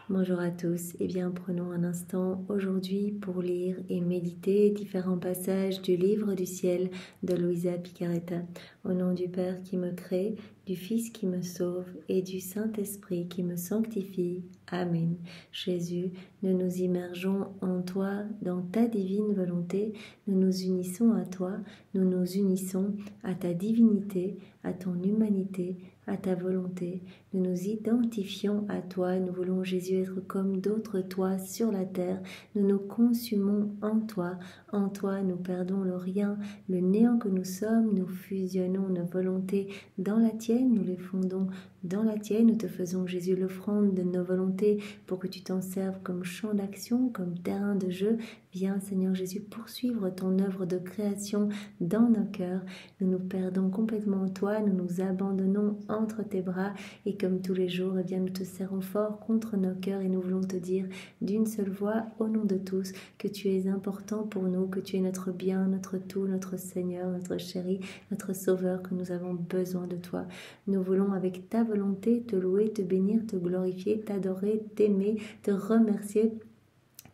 Bonjour à tous, eh bien prenons un instant aujourd'hui pour lire et méditer différents passages du livre du ciel de Luisa Picaretta. Au nom du Père qui me crée, du Fils qui me sauve et du Saint-Esprit qui me sanctifie. Amen. Jésus, nous nous immergeons en toi, dans ta divine volonté, nous nous unissons à toi, nous nous unissons à ta divinité, à ton humanité, à ta volonté. Nous nous identifions à toi, nous voulons Jésus être comme d'autres toi sur la terre. Nous nous consumons en toi nous perdons le rien, le néant que nous sommes, nous fusionnons nos volontés dans la tienne, nous les fondons dans la tienne, nous te faisons Jésus l'offrande de nos volontés pour que tu t'en serves comme champ d'action, comme terrain de jeu. Viens Seigneur Jésus poursuivre ton œuvre de création dans nos cœurs. Nous nous perdons complètement en toi, nous nous abandonnons entre tes bras et comme tous les jours, eh bien, nous te serrons fort contre nos cœurs et nous voulons te dire d'une seule voix au nom de tous que tu es important pour nous, que tu es notre bien, notre tout, notre Seigneur, notre chéri, notre Sauveur, que nous avons besoin de toi. Nous voulons avec ta volonté te louer, te bénir, te glorifier, t'adorer, t'aimer, te remercier,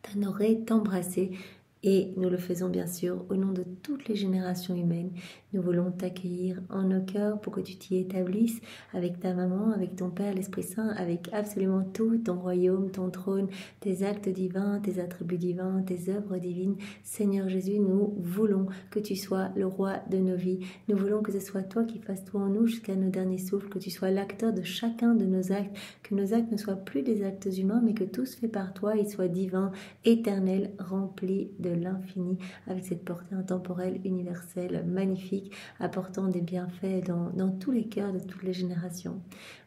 t'honorer, t'embrasser. Et nous le faisons bien sûr au nom de toutes les générations humaines. Nous voulons t'accueillir en nos cœurs pour que tu t'y établisses avec ta maman, avec ton Père, l'Esprit Saint, avec absolument tout, ton royaume, ton trône, tes actes divins, tes attributs divins, tes œuvres divines. Seigneur Jésus, nous voulons que tu sois le roi de nos vies. Nous voulons que ce soit toi qui fasses tout en nous jusqu'à nos derniers souffles, que tu sois l'acteur de chacun de nos actes, que nos actes ne soient plus des actes humains, mais que tout se fait par toi, ils soient divins, éternels, remplis de l'infini, avec cette portée intemporelle, universelle, magnifique, apportant des bienfaits dans tous les cœurs de toutes les générations.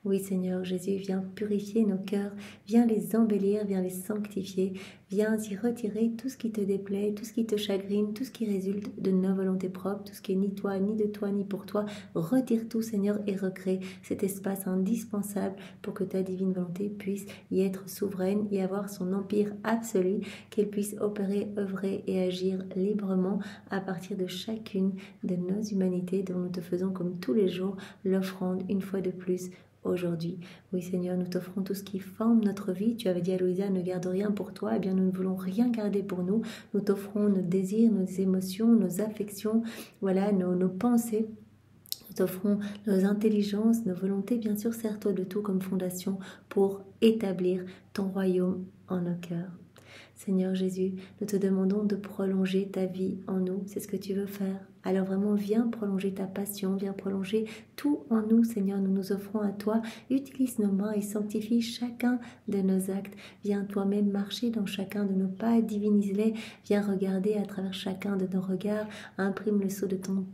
Oui Seigneur Jésus, viens purifier nos cœurs, viens les embellir, viens les sanctifier, viens y retirer tout ce qui te déplaît, tout ce qui te chagrine, tout ce qui résulte de nos volontés propres, tout ce qui est ni toi, ni de toi, ni pour toi. Retire tout Seigneur et recrée cet espace indispensable pour que ta divine volonté puisse y être souveraine et avoir son empire absolu, qu'elle puisse opérer, œuvrer et agir librement à partir de chacune de nos humanités dont nous te faisons comme tous les jours l'offrande une fois de plus aujourd'hui. Oui Seigneur, nous t'offrons tout ce qui forme notre vie. Tu avais dit à Louisa, ne garde rien pour toi. Eh bien, nous ne voulons rien garder pour nous. Nous t'offrons nos désirs, nos émotions, nos affections, voilà, nos pensées. Nous t'offrons nos intelligences, nos volontés. Bien sûr, sers-toi de tout comme fondation pour établir ton royaume en nos cœurs. Seigneur Jésus, nous te demandons de prolonger ta vie en nous. C'est ce que tu veux faire. Alors vraiment, viens prolonger ta passion, viens prolonger tout en nous, Seigneur. Nous nous offrons à toi. Utilise nos mains et sanctifie chacun de nos actes. Viens toi-même marcher dans chacun de nos pas, divinise-les. Viens regarder à travers chacun de nos regards. Imprime le sceau de ton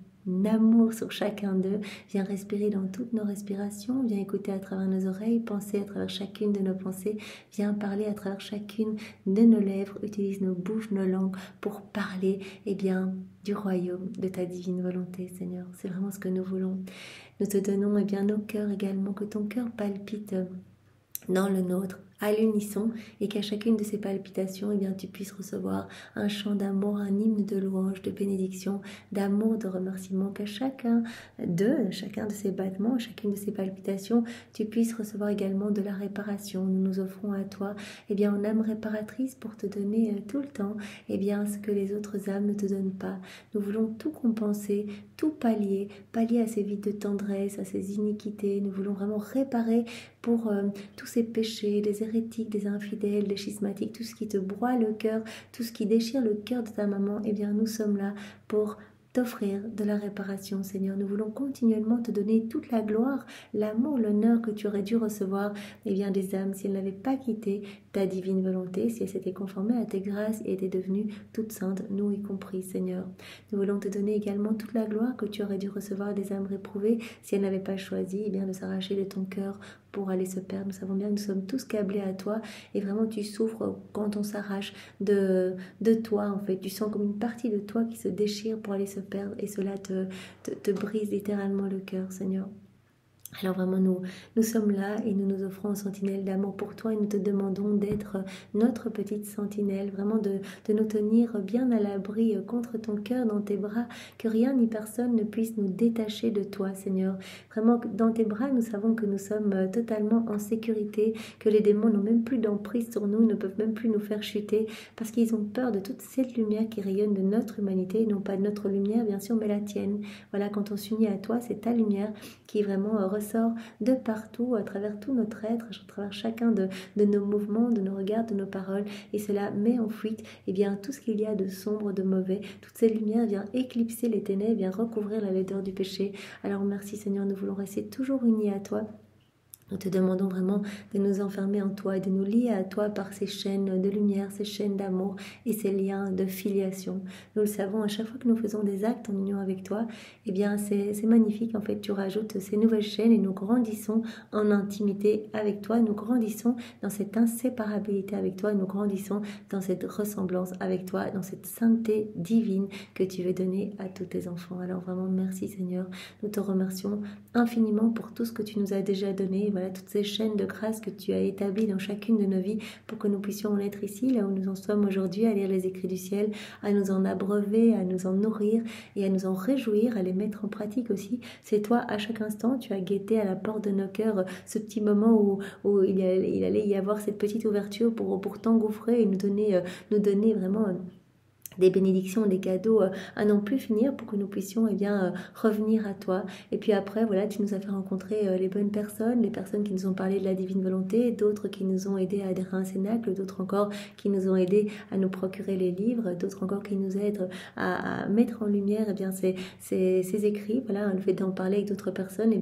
amour sur chacun d'eux. Viens respirer dans toutes nos respirations, viens écouter à travers nos oreilles, penser à travers chacune de nos pensées, viens parler à travers chacune de nos lèvres, utilise nos bouches, nos langues pour parler du royaume de ta divine volonté, Seigneur. C'est vraiment ce que nous voulons. Nous te donnons nos cœurs également, que ton cœur palpite dans le nôtre, à l'unisson, et qu'à chacune de ces palpitations, tu puisses recevoir un chant d'amour, un hymne de louange, de bénédiction, d'amour, de remerciement, qu'à chacun de ces battements, à chacune de ces palpitations, tu puisses recevoir également de la réparation. Nous nous offrons à toi, en âme réparatrice pour te donner tout le temps, ce que les autres âmes ne te donnent pas. Nous voulons tout compenser, tout pallier à ces vides de tendresse, à ces iniquités. Nous voulons vraiment réparer pour tous ces péchés, des hérétiques, des infidèles, des schismatiques, tout ce qui te broie le cœur, tout ce qui déchire le cœur de ta maman. Nous sommes là pour t'offrir de la réparation, Seigneur. Nous voulons continuellement te donner toute la gloire, l'amour, l'honneur que tu aurais dû recevoir des âmes si elles n'avaient pas quitté ta divine volonté, si elles s'étaient conformées à tes grâces et étaient devenues toutes saintes, nous y compris, Seigneur. Nous voulons te donner également toute la gloire que tu aurais dû recevoir des âmes réprouvées si elles n'avaient pas choisi de s'arracher de ton cœur pour aller se perdre. Nous savons bien que nous sommes tous câblés à toi et vraiment tu souffres quand on s'arrache de toi en fait. Tu sens comme une partie de toi qui se déchire pour aller se perdre et cela te brise littéralement le cœur, Seigneur. Alors vraiment, nous sommes là et nous nous offrons en sentinelle d'amour pour toi et nous te demandons d'être notre petite sentinelle, vraiment de nous tenir bien à l'abri contre ton cœur dans tes bras, que rien ni personne ne puisse nous détacher de toi, Seigneur. Vraiment, dans tes bras, nous savons que nous sommes totalement en sécurité, que les démons n'ont même plus d'emprise sur nous, ne peuvent même plus nous faire chuter, parce qu'ils ont peur de toute cette lumière qui rayonne de notre humanité, non pas de notre lumière, bien sûr, mais la tienne. Voilà, quand on s'unit à toi, c'est ta lumière qui vraiment ressort de partout, à travers tout notre être, à travers chacun de nos mouvements, de nos regards, de nos paroles, et cela met en fuite bien, tout ce qu'il y a de sombre, de mauvais. Toute cette lumière vient éclipser les ténèbres, vient recouvrir la laideur du péché. Alors merci Seigneur, nous voulons rester toujours unis à toi. Nous te demandons vraiment de nous enfermer en toi et de nous lier à toi par ces chaînes de lumière, ces chaînes d'amour et ces liens de filiation. Nous le savons, à chaque fois que nous faisons des actes en union avec toi, c'est magnifique. En fait, tu rajoutes ces nouvelles chaînes et nous grandissons en intimité avec toi. Nous grandissons dans cette inséparabilité avec toi. Nous grandissons dans cette ressemblance avec toi, dans cette sainteté divine que tu veux donner à tous tes enfants. Alors vraiment, merci Seigneur. Nous te remercions infiniment pour tout ce que tu nous as déjà donné. Voilà, toutes ces chaînes de grâce que tu as établies dans chacune de nos vies pour que nous puissions en être ici, là où nous en sommes aujourd'hui, à lire les écrits du ciel, à nous en abreuver, à nous en nourrir et à nous en réjouir, à les mettre en pratique aussi. C'est toi, à chaque instant, tu as guetté à la porte de nos cœurs ce petit moment où il allait y avoir cette petite ouverture pour t'engouffrer et nous donner vraiment des bénédictions, des cadeaux à n'en plus finir pour que nous puissions revenir à toi. Et puis après, voilà, tu nous as fait rencontrer les bonnes personnes, les personnes qui nous ont parlé de la divine volonté, d'autres qui nous ont aidés à adhérer à un cénacle, d'autres encore qui nous ont aidés à nous procurer les livres, d'autres encore qui nous aident à mettre en lumière ces écrits. Voilà, le fait d'en parler avec d'autres personnes,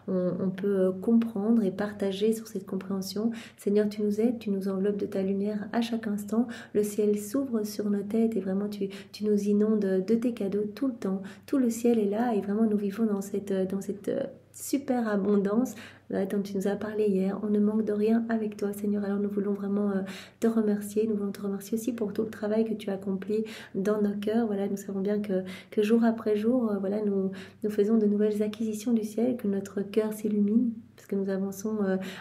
on peut comprendre et partager sur cette compréhension. Seigneur, tu nous aides, tu nous enveloppes de ta lumière à chaque instant. Le ciel s'ouvre sur nos têtes et vraiment tu nous inondes de tes cadeaux tout le temps. Tout le ciel est là et vraiment nous vivons dans cette super abondance dont tu nous as parlé hier. On ne manque de rien avec toi, Seigneur. Alors nous voulons vraiment te remercier. Nous voulons te remercier aussi pour tout le travail que tu as accompli dans nos cœurs. Voilà, nous savons bien que jour après jour, voilà, nous faisons de nouvelles acquisitions du ciel, que notre cœur s'illumine parce que nous avançons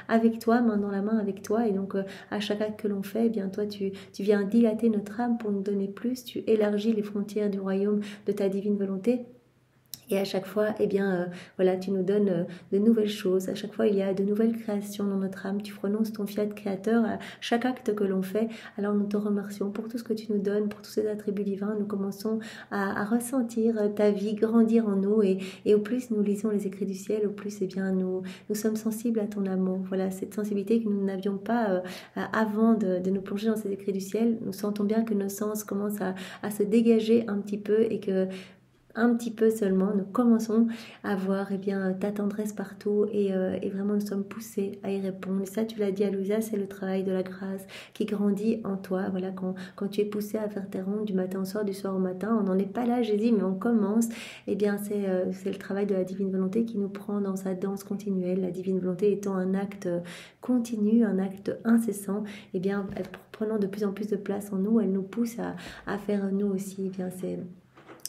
avec toi, main dans la main avec toi. Et donc, à chaque acte que l'on fait, toi, tu viens dilater notre âme pour nous donner plus. Tu élargis les frontières du royaume de ta divine volonté. Et à chaque fois, voilà, tu nous donnes de nouvelles choses. À chaque fois, il y a de nouvelles créations dans notre âme. Tu prononces ton fiat créateur à chaque acte que l'on fait. Alors nous te remercions pour tout ce que tu nous donnes, pour tous ces attributs divins. Nous commençons à ressentir ta vie grandir en nous. Et au plus nous lisons les écrits du ciel, au plus nous sommes sensibles à ton amour. Voilà, cette sensibilité que nous n'avions pas avant de nous plonger dans ces écrits du ciel. Nous sentons bien que nos sens commencent à se dégager un petit peu et que un petit peu seulement, nous commençons à voir ta tendresse partout et vraiment nous sommes poussés à y répondre. Et ça, tu l'as dit à Louisa, c'est le travail de la grâce qui grandit en toi. Voilà, quand tu es poussé à faire tes rondes du matin au soir, du soir au matin, on n'en est pas là, Jésus, mais on commence. C'est le travail de la divine volonté qui nous prend dans sa danse continuelle. La divine volonté étant un acte continu, un acte incessant, prenant de plus en plus de place en nous, elle nous pousse à faire nous aussi.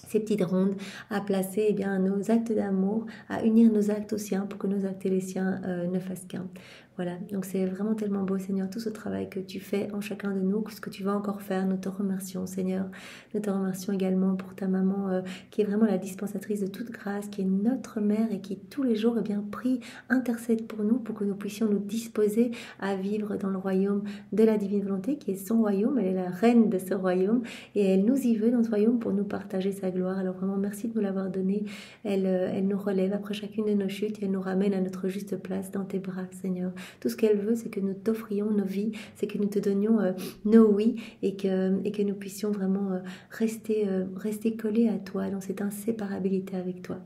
Ces petites rondes, à placer nos actes d'amour, à unir nos actes aux siens pour que nos actes et les siens ne fassent qu'un. Voilà, donc c'est vraiment tellement beau, Seigneur, tout ce travail que tu fais en chacun de nous, ce que tu vas encore faire. Nous te remercions, Seigneur. Nous te remercions également pour ta maman qui est vraiment la dispensatrice de toute grâce, qui est notre mère et qui tous les jours prie, intercède pour nous, pour que nous puissions nous disposer à vivre dans le royaume de la divine volonté, qui est son royaume. Elle est la reine de ce royaume et elle nous y veut dans ce royaume pour nous partager sa gloire. Alors vraiment, merci de nous l'avoir donné. Elle nous relève après chacune de nos chutes et elle nous ramène à notre juste place dans tes bras, Seigneur. Tout ce qu'elle veut, c'est que nous t'offrions nos vies, c'est que nous te donnions nos oui et que nous puissions vraiment rester collés à toi dans cette inséparabilité avec toi.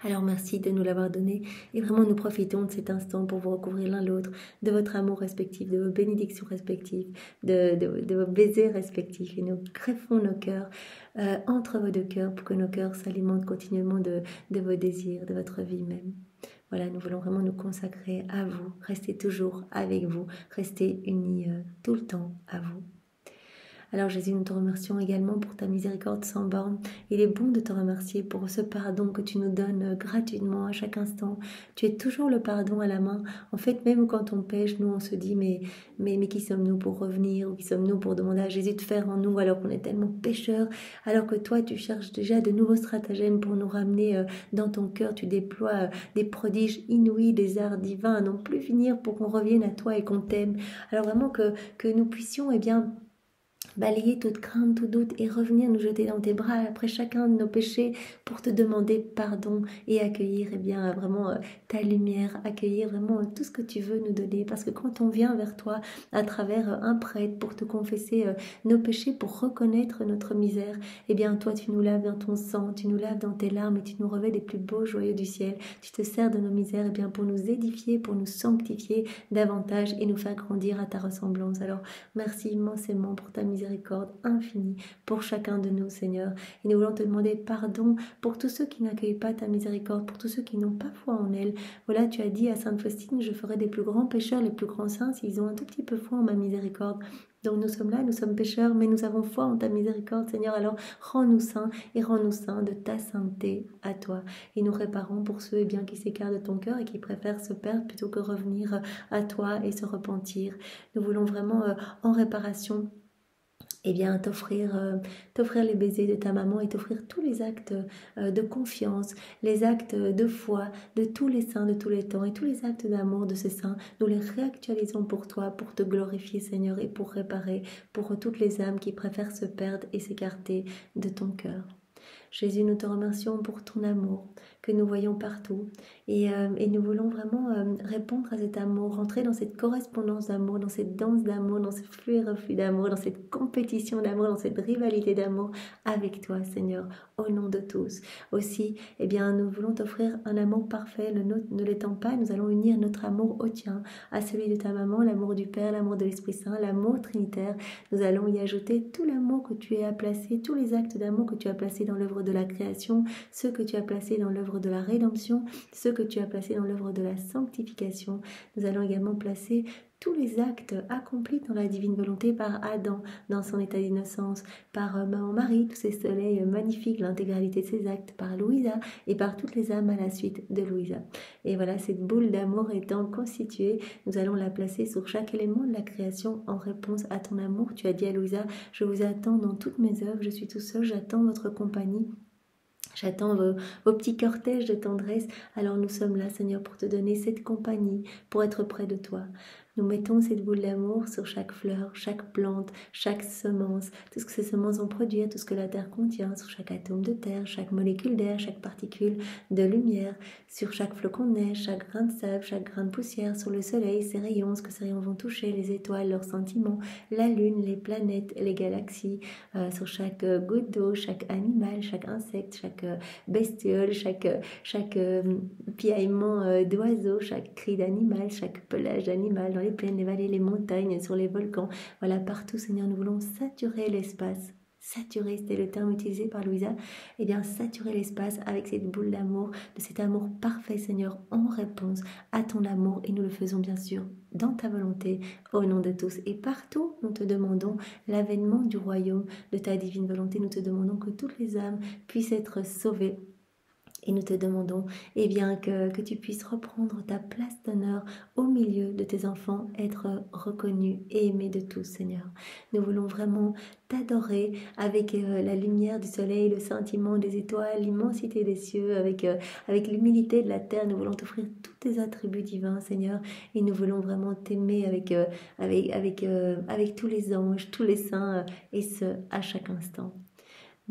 Alors merci de nous l'avoir donné et vraiment nous profitons de cet instant pour vous recouvrir l'un l'autre de votre amour respectif, de vos bénédictions respectives, de vos baisers respectifs et nous greffons nos cœurs entre vos deux cœurs pour que nos cœurs s'alimentent continuellement de vos désirs, de votre vie même. Voilà, nous voulons vraiment nous consacrer à vous, rester toujours avec vous, rester unis tout le temps à vous. Alors Jésus, nous te remercions également pour ta miséricorde sans borne. Il est bon de te remercier pour ce pardon que tu nous donnes gratuitement à chaque instant. Tu es toujours le pardon à la main. En fait, même quand on pêche, nous on se dit mais qui sommes-nous pour revenir, ou qui sommes-nous pour demander à Jésus de faire en nous alors qu'on est tellement pécheurs, alors que toi tu cherches déjà de nouveaux stratagèmes pour nous ramener dans ton cœur. Tu déploies des prodiges inouïs, des arts divins à non plus finir pour qu'on revienne à toi et qu'on t'aime. Alors vraiment que nous puissions balayer toute crainte, tout doute et revenir nous jeter dans tes bras après chacun de nos péchés pour te demander pardon et accueillir vraiment ta lumière, accueillir vraiment tout ce que tu veux nous donner. Parce que quand on vient vers toi à travers un prêtre pour te confesser nos péchés, pour reconnaître notre misère, eh bien toi tu nous laves dans ton sang, tu nous laves dans tes larmes et tu nous revêts des plus beaux joyaux du ciel. Tu te sers de nos misères pour nous édifier, pour nous sanctifier davantage et nous faire grandir à ta ressemblance. Alors merci immensément pour ta miséricorde infinie pour chacun de nous, Seigneur. Et nous voulons te demander pardon pour tous ceux qui n'accueillent pas ta miséricorde, pour tous ceux qui n'ont pas foi en elle. Voilà, tu as dit à Sainte Faustine, je ferai des plus grands pécheurs les plus grands saints s'ils ont un tout petit peu foi en ma miséricorde. Donc nous sommes là, nous sommes pécheurs, mais nous avons foi en ta miséricorde, Seigneur. Alors rends-nous saints et rends-nous saints de ta sainteté à toi. Et nous réparons pour ceux qui s'écartent de ton cœur et qui préfèrent se perdre plutôt que revenir à toi et se repentir. Nous voulons vraiment en réparation t'offrir les baisers de ta maman et t'offrir tous les actes de confiance, les actes de foi de tous les saints de tous les temps et tous les actes d'amour de ces saints. Nous les réactualisons pour toi, pour te glorifier, Seigneur, et pour réparer pour toutes les âmes qui préfèrent se perdre et s'écarter de ton cœur. Jésus, nous te remercions pour ton amour que nous voyons partout et nous voulons vraiment répondre à cet amour, rentrer dans cette correspondance d'amour, dans cette danse d'amour, dans ce flux et reflux d'amour, dans cette compétition d'amour, dans cette rivalité d'amour avec toi, Seigneur, au nom de tous. Aussi, nous voulons t'offrir un amour parfait, le nôtre ne l'étant pas, nous allons unir notre amour au tien, à celui de ta maman, l'amour du Père, l'amour de l'Esprit Saint, l'amour trinitaire. Nous allons y ajouter tout l'amour que tu as placé, tous les actes d'amour que tu as placés dans l'œuvre de la création, ceux que tu as placés dans l'œuvre de la rédemption, ceux que tu as placés dans l'œuvre de la sanctification. Nous allons également placer tous les actes accomplis dans la divine volonté par Adam dans son état d'innocence, par Maman Marie, tous ces soleils magnifiques, l'intégralité de ces actes, par Louisa et par toutes les âmes à la suite de Louisa. Et voilà, cette boule d'amour étant constituée, nous allons la placer sur chaque élément de la création en réponse à ton amour. Tu as dit à Louisa, je vous attends dans toutes mes œuvres, je suis tout seul, j'attends votre compagnie. J'attends vos petits cortèges de tendresse. Alors nous sommes là, Seigneur, pour te donner cette compagnie, pour être près de toi. Nous mettons cette boule d'amour sur chaque fleur, chaque plante, chaque semence, tout ce que ces semences vont produire, tout ce que la terre contient, sur chaque atome de terre, chaque molécule d'air, chaque particule de lumière, sur chaque flocon de neige, chaque grain de sable, chaque grain de poussière, sur le soleil, ses rayons, ce que ces rayons vont toucher, les étoiles, leurs sentiments, la lune, les planètes, les galaxies, sur chaque goutte d'eau, chaque animal, chaque insecte, chaque bestiole, chaque piaillement d'oiseau, chaque cri d'animal, chaque pelage d'animal, dans les plaines, les vallées, les montagnes, sur les volcans. Voilà, partout, Seigneur, nous voulons saturer l'espace. Saturer, c'était le terme utilisé par Louisa. Saturer l'espace avec cette boule d'amour, de cet amour parfait, Seigneur, en réponse à ton amour. Et nous le faisons bien sûr dans ta volonté, au nom de tous. Et partout, nous te demandons l'avènement du royaume de ta divine volonté. Nous te demandons que toutes les âmes puissent être sauvées. Et nous te demandons que tu puisses reprendre ta place d'honneur au milieu de tes enfants, être reconnu et aimé de tous, Seigneur. Nous voulons vraiment t'adorer avec la lumière du soleil, le sentiment des étoiles, l'immensité des cieux, avec l'humilité de la terre. Nous voulons t'offrir tous tes attributs divins, Seigneur, et nous voulons vraiment t'aimer avec tous les anges, tous les saints, et ce, à chaque instant.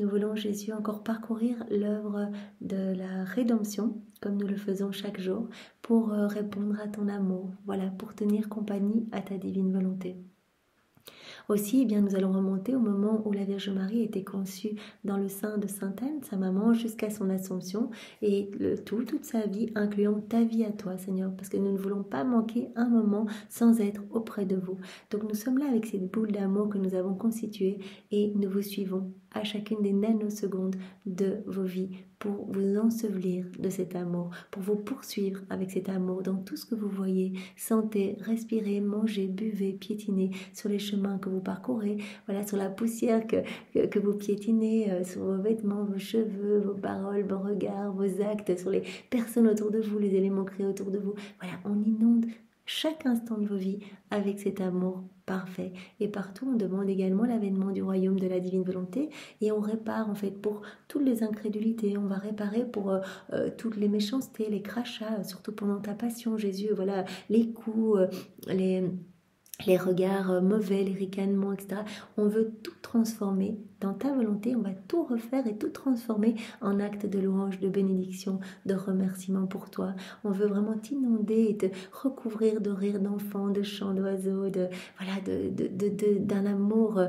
Nous voulons, Jésus, encore parcourir l'œuvre de la rédemption, comme nous le faisons chaque jour, pour répondre à ton amour, voilà, pour tenir compagnie à ta divine volonté. Aussi, nous allons remonter au moment où la Vierge Marie était conçue dans le sein de Sainte Anne, sa maman, jusqu'à son Assomption, et toute sa vie, incluant ta vie à toi, Seigneur, parce que nous ne voulons pas manquer un moment sans être auprès de vous. Donc nous sommes là avec cette boule d'amour que nous avons constituée et nous vous suivons à chacune des nanosecondes de vos vies pour vous ensevelir de cet amour, pour vous poursuivre avec cet amour dans tout ce que vous voyez, sentez, respirez, mangez, buvez, piétinez sur les chemins que vous vous parcourez, voilà, sur la poussière que vous piétinez, sur vos vêtements, vos cheveux, vos paroles, vos regards, vos actes, sur les personnes autour de vous, les éléments créés autour de vous. Voilà, on inonde chaque instant de vos vies avec cet amour parfait. Et partout, on demande également l'avènement du royaume de la divine volonté et on répare en fait pour toutes les incrédulités, on va réparer pour toutes les méchancetés, les crachats, surtout pendant ta passion, Jésus, voilà, les coups, les regards mauvais, les ricanements, etc. On veut tout transformer dans ta volonté, on va tout refaire et tout transformer en acte de louange, de bénédiction, de remerciement pour toi. On veut vraiment t'inonder et te recouvrir de rires d'enfants, de chants d'oiseaux, d'un amour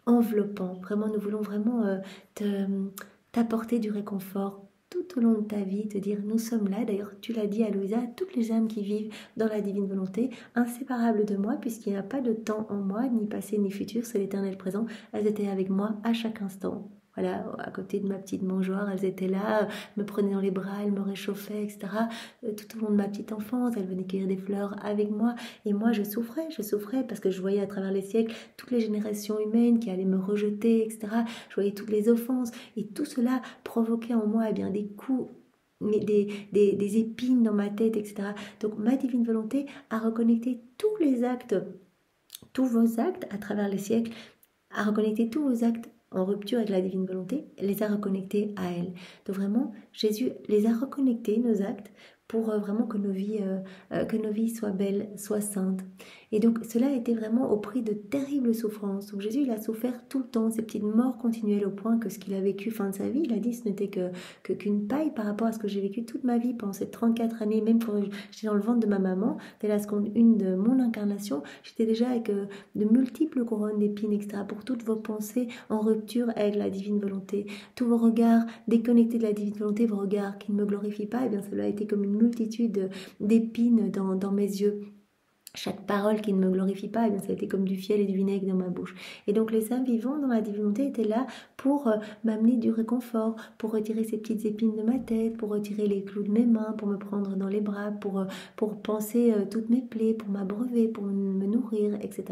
enveloppant. Vraiment, nous voulons vraiment t'apporter du réconfort tout au long de ta vie, te dire nous sommes là. D'ailleurs, tu l'as dit à Louisa, toutes les âmes qui vivent dans la divine volonté, inséparables de moi, puisqu'il n'y a pas de temps en moi, ni passé ni futur, c'est l'éternel présent. Elles étaient avec moi à chaque instant. Voilà, à côté de ma petite mangeoire, elles étaient là, me prenaient dans les bras, elles me réchauffaient, etc. Tout au long de ma petite enfance, elles venaient cueillir des fleurs avec moi. Et moi, je souffrais parce que je voyais à travers les siècles toutes les générations humaines qui allaient me rejeter, etc. Je voyais toutes les offenses. Et tout cela provoquait en moi des coups, des épines dans ma tête, etc. Donc, ma divine volonté a reconnecté tous les actes, tous vos actes à travers les siècles, a reconnecté tous vos actes en rupture avec la divine volonté, les a reconnectés à elle. Donc vraiment, Jésus les a reconnectés, nos actes, pour vraiment que nos vies soient belles, soient saintes. Et donc cela a été vraiment au prix de terribles souffrances. Donc Jésus, il a souffert tout le temps, ces petites morts continuelles au point que ce qu'il a vécu fin de sa vie, il a dit ce n'était qu'une paille par rapport à ce que j'ai vécu toute ma vie pendant ces 34 années, même quand j'étais dans le ventre de ma maman, dès la seconde une de mon incarnation, j'étais déjà avec de multiples couronnes d'épines, etc. pour toutes vos pensées en rupture avec la divine volonté. Tous vos regards déconnectés de la divine volonté, vos regards qui ne me glorifient pas, et bien cela a été comme une multitude d'épines dans mes yeux. Chaque parole qui ne me glorifie pas, ça a été comme du fiel et du vinaigre dans ma bouche. Et donc les âmes vivantes dans la divinité étaient là pour m'amener du réconfort, pour retirer ces petites épines de ma tête, pour retirer les clous de mes mains, pour me prendre dans les bras, pour penser toutes mes plaies, pour m'abreuver, pour me nourrir, etc.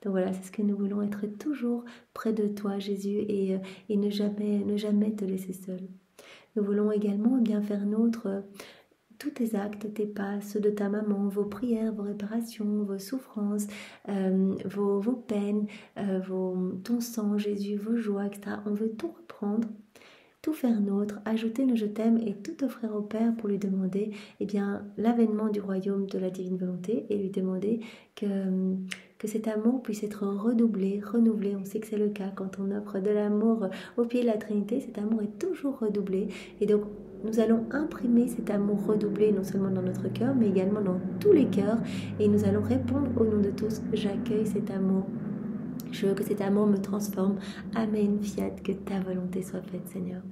Donc voilà, c'est ce que nous voulons, être toujours près de toi, Jésus, et ne jamais te laisser seul. Nous voulons également faire nôtre tous tes actes, tes pas, ceux de ta maman, vos prières, vos réparations, vos souffrances, vos peines, ton sang, Jésus, vos joies, etc. On veut tout reprendre, tout faire nôtre, ajouter nos je t'aime et tout offrir au Père pour lui demander l'avènement du royaume de la divine volonté et lui demander que cet amour puisse être redoublé, renouvelé. On sait que c'est le cas quand on offre de l'amour au pied de la Trinité, cet amour est toujours redoublé. Et donc nous allons imprimer cet amour redoublé non seulement dans notre cœur mais également dans tous les cœurs et nous allons répondre au nom de tous, j'accueille cet amour. Je veux que cet amour me transforme. Amen, fiat, que ta volonté soit faite, Seigneur.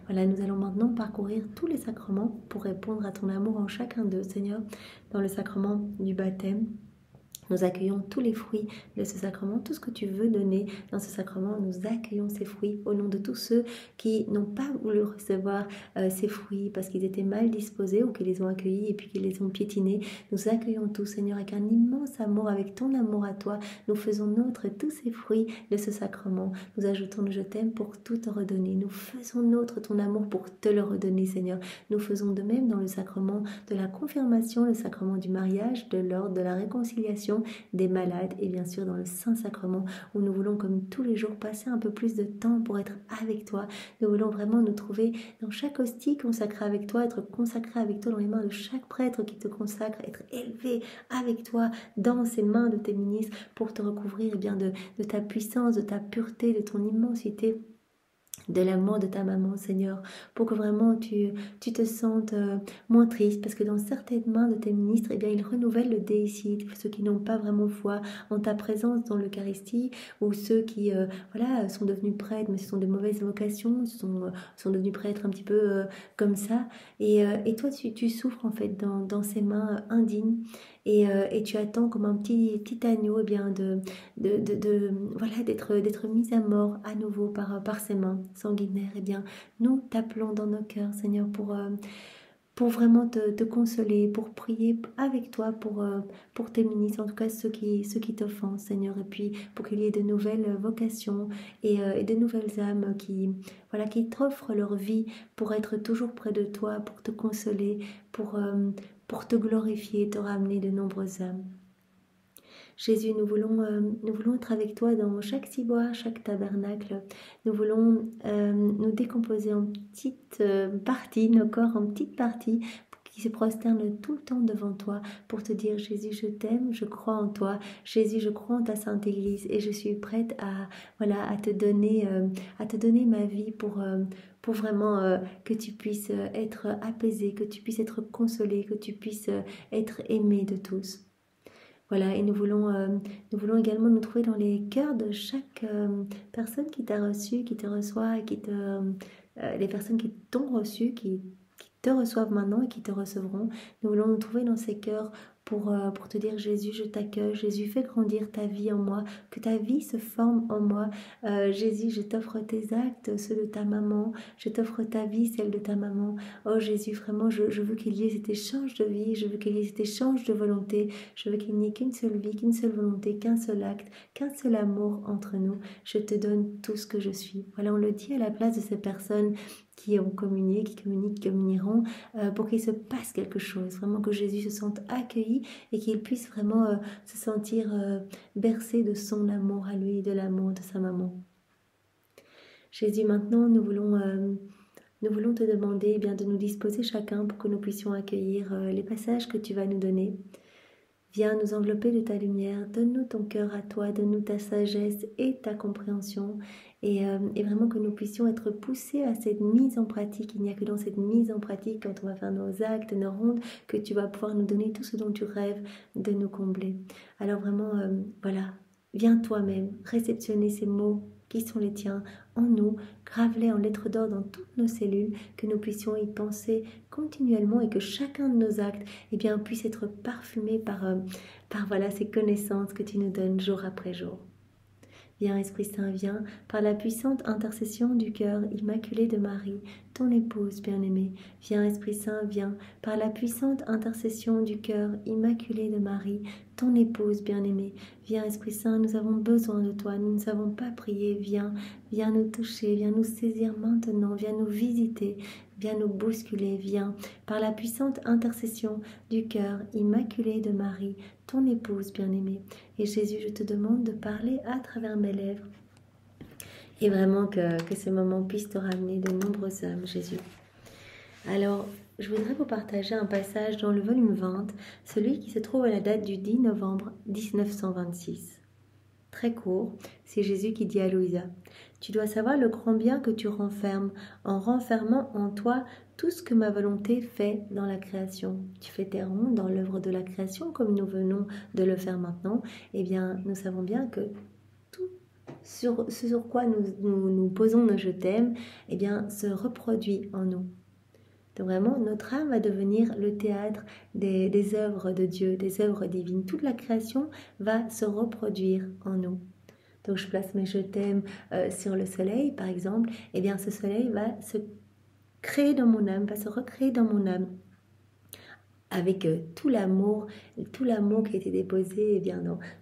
Voilà, nous allons maintenant parcourir tous les sacrements pour répondre à ton amour en chacun d'eux, Seigneur. Dans le sacrement du baptême, nous accueillons tous les fruits de ce sacrement, tout ce que tu veux donner dans ce sacrement, nous accueillons ces fruits au nom de tous ceux qui n'ont pas voulu recevoir ces fruits parce qu'ils étaient mal disposés ou qu'ils les ont accueillis et puis qu'ils les ont piétinés. Nous accueillons tous, Seigneur, avec un immense amour, avec ton amour à toi. Nous faisons nôtre tous ces fruits de ce sacrement. Nous ajoutons le je t'aime pour tout te redonner. Nous faisons nôtre ton amour pour te le redonner, Seigneur. Nous faisons de même dans le sacrement de la confirmation, le sacrement du mariage, de l'ordre, de la réconciliation, des malades et bien sûr dans le Saint-Sacrement où nous voulons comme tous les jours passer un peu plus de temps pour être avec toi. Nous voulons vraiment nous trouver dans chaque hostie consacrée avec toi, être consacré avec toi dans les mains de chaque prêtre qui te consacre, être élevé avec toi dans ces mains de tes ministres pour te recouvrir de ta puissance, de ta pureté, de ton immensité, de l'amour de ta maman, Seigneur, pour que vraiment tu te sentes moins triste, parce que dans certaines mains de tes ministres, ils renouvellent le déicide, ceux qui n'ont pas vraiment foi en ta présence dans l'Eucharistie, ou ceux qui sont devenus prêtres, mais ce sont de mauvaises vocations, sont devenus prêtres un petit peu comme ça, et toi tu souffres en fait dans ces mains indignes, et tu attends comme un petit agneau d'être mis à mort à nouveau par ses mains sanguinaires. Nous t'appelons dans nos cœurs, Seigneur, pour pour vraiment te consoler, pour prier avec toi, pour tes ministres, en tout cas ceux qui t'offensent, Seigneur, et puis pour qu'il y ait de nouvelles vocations et de nouvelles âmes qui t'offrent leur vie pour être toujours près de toi, pour te consoler, pour te glorifier, te ramener de nombreuses âmes. Jésus, nous voulons être avec toi dans chaque ciboire, chaque tabernacle. Nous voulons nous décomposer en petites parties, nos corps en petites parties, qui se prosternent tout le temps devant toi pour te dire: Jésus, je t'aime, je crois en toi. Jésus, je crois en ta Sainte Église et je suis prête à te donner ma vie pour vraiment que tu puisses être apaisé, que tu puisses être consolé, que tu puisses être aimé de tous. Voilà, et nous voulons également nous trouver dans les cœurs de chaque personne qui t'a reçu, qui te reçoit, et les personnes qui t'ont reçu, qui te reçoivent maintenant et qui te recevront. Nous voulons nous trouver dans ces cœurs pour te dire: Jésus, je t'accueille. Jésus, fais grandir ta vie en moi, que ta vie se forme en moi. Jésus, je t'offre tes actes, ceux de ta maman. Je t'offre ta vie, celle de ta maman. Oh Jésus, vraiment, je veux qu'il y ait cet échange de vie. Je veux qu'il y ait cet échange de volonté. Je veux qu'il n'y ait qu'une seule vie, qu'une seule volonté, qu'un seul acte, qu'un seul amour entre nous. Je te donne tout ce que je suis. Voilà, on le dit à la place de ces personnes qui ont communié, qui communiquent, qui communieront, pour qu'il se passe quelque chose, vraiment que Jésus se sente accueilli et qu'il puisse vraiment se sentir bercé de son amour à lui, de l'amour de sa maman. Jésus, maintenant nous voulons te demander de nous disposer chacun pour que nous puissions accueillir les passages que tu vas nous donner. Viens nous envelopper de ta lumière, donne-nous ton cœur à toi, donne-nous ta sagesse et ta compréhension, et vraiment que nous puissions être poussés à cette mise en pratique. Il n'y a que dans cette mise en pratique, quand on va faire nos actes, nos rondes, que tu vas pouvoir nous donner tout ce dont tu rêves de nous combler. Alors vraiment, viens toi-même réceptionner ces mots qui sont les tiens en nous, grave-les en lettres d'or dans toutes nos cellules, que nous puissions y penser continuellement et que chacun de nos actes puisse être parfumé par ces connaissances que tu nous donnes jour après jour. Viens Esprit Saint, viens par la puissante intercession du cœur immaculé de Marie, ton épouse bien-aimée. Viens Esprit Saint, viens par la puissante intercession du cœur immaculé de Marie, ton épouse bien-aimée. Viens Esprit Saint, nous avons besoin de toi, nous ne savons pas prier. Viens nous toucher, viens nous saisir maintenant, viens nous visiter, viens nous bousculer, viens par la puissante intercession du cœur immaculé de Marie, ton épouse bien-aimée. Et Jésus, je te demande de parler à travers mes lèvres et vraiment que ce moment puisse te ramener de nombreuses âmes, Jésus. Alors, je voudrais vous partager un passage dans le volume 20, celui qui se trouve à la date du 10 novembre 1926. Très court, c'est Jésus qui dit à Louisa: tu dois savoir le grand bien que tu renfermes en renfermant en toi tout ce que ma volonté fait dans la création. Tu fais tes ronds dans l'œuvre de la création comme nous venons de le faire maintenant. Eh bien, nous savons bien que tout ce sur quoi nous posons nos je t'aime, se reproduit en nous. Donc vraiment, notre âme va devenir le théâtre des œuvres de Dieu, des œuvres divines. Toute la création va se reproduire en nous. Donc je place mes je t'aime sur le soleil, par exemple. Eh bien, ce soleil va se créer dans mon âme, va se recréer dans mon âme, avec tout l'amour qui a été déposé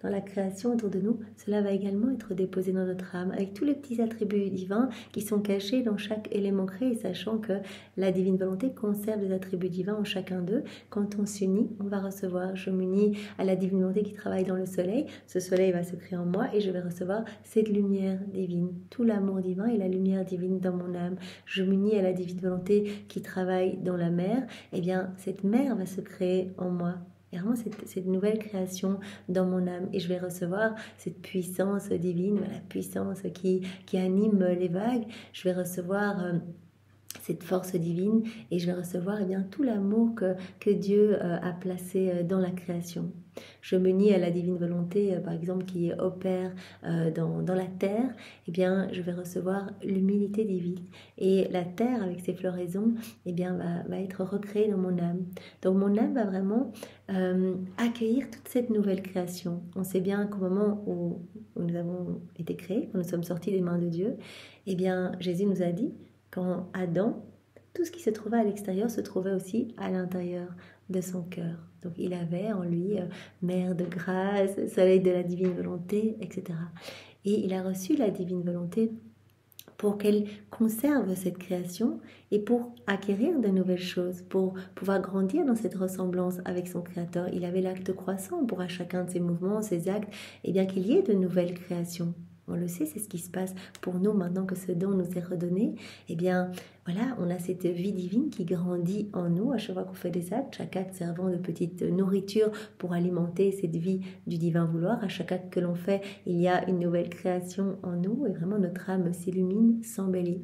dans la création autour de nous. Cela va également être déposé dans notre âme, avec tous les petits attributs divins qui sont cachés dans chaque élément créé, sachant que la divine volonté conserve des attributs divins en chacun d'eux. Quand on s'unit, on va recevoir. Je m'unis à la divine volonté qui travaille dans le soleil. Ce soleil va se créer en moi et je vais recevoir cette lumière divine, tout l'amour divin et la lumière divine dans mon âme. Je m'unis à la divine volonté qui travaille dans la mer. Eh bien, cette mer va se créer en moi. Et vraiment cette nouvelle création dans mon âme. Et je vais recevoir cette puissance divine, la puissance qui anime les vagues. Je vais recevoir cette force divine et je vais recevoir tout l'amour que Dieu a placé dans la création. Je m'unis à la divine volonté, par exemple, qui opère dans la terre. Eh bien, je vais recevoir l'humilité divine. Et la terre, avec ses floraisons, va être recréée dans mon âme. Donc, mon âme va vraiment accueillir toute cette nouvelle création. On sait bien qu'au moment où nous avons été créés, quand nous sommes sortis des mains de Dieu, eh bien, Jésus nous a dit, quand Adam tout ce qui se trouvait à l'extérieur se trouvait aussi à l'intérieur de son cœur. Donc il avait en lui Mère de grâce, Soleil de la divine volonté, etc. Et il a reçu la divine volonté pour qu'elle conserve cette création et pour acquérir de nouvelles choses, pour pouvoir grandir dans cette ressemblance avec son Créateur. Il avait l'acte croissant pour à chacun de ses mouvements, ses actes, et bien qu'il y ait de nouvelles créations. On le sait, c'est ce qui se passe pour nous maintenant que ce don nous est redonné. Eh bien, voilà, on a cette vie divine qui grandit en nous à chaque fois qu'on fait des actes, chaque acte servant de petite nourriture pour alimenter cette vie du divin vouloir. À chaque acte que l'on fait, il y a une nouvelle création en nous et vraiment notre âme s'illumine, s'embellit.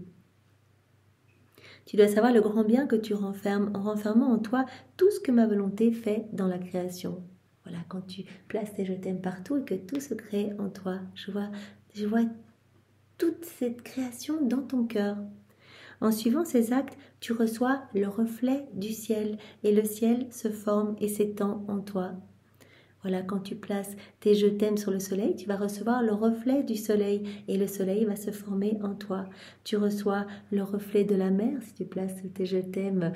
Tu dois savoir le grand bien que tu renfermes en renfermant en toi tout ce que ma volonté fait dans la création. Voilà, quand tu places tes je t'aime partout et que tout se crée en toi, je vois toute cette création dans ton cœur. En suivant ces actes, tu reçois le reflet du ciel et le ciel se forme et s'étend en toi. Voilà, quand tu places tes je t'aime sur le soleil, tu vas recevoir le reflet du soleil et le soleil va se former en toi. Tu reçois le reflet de la mer si tu places tes je t'aime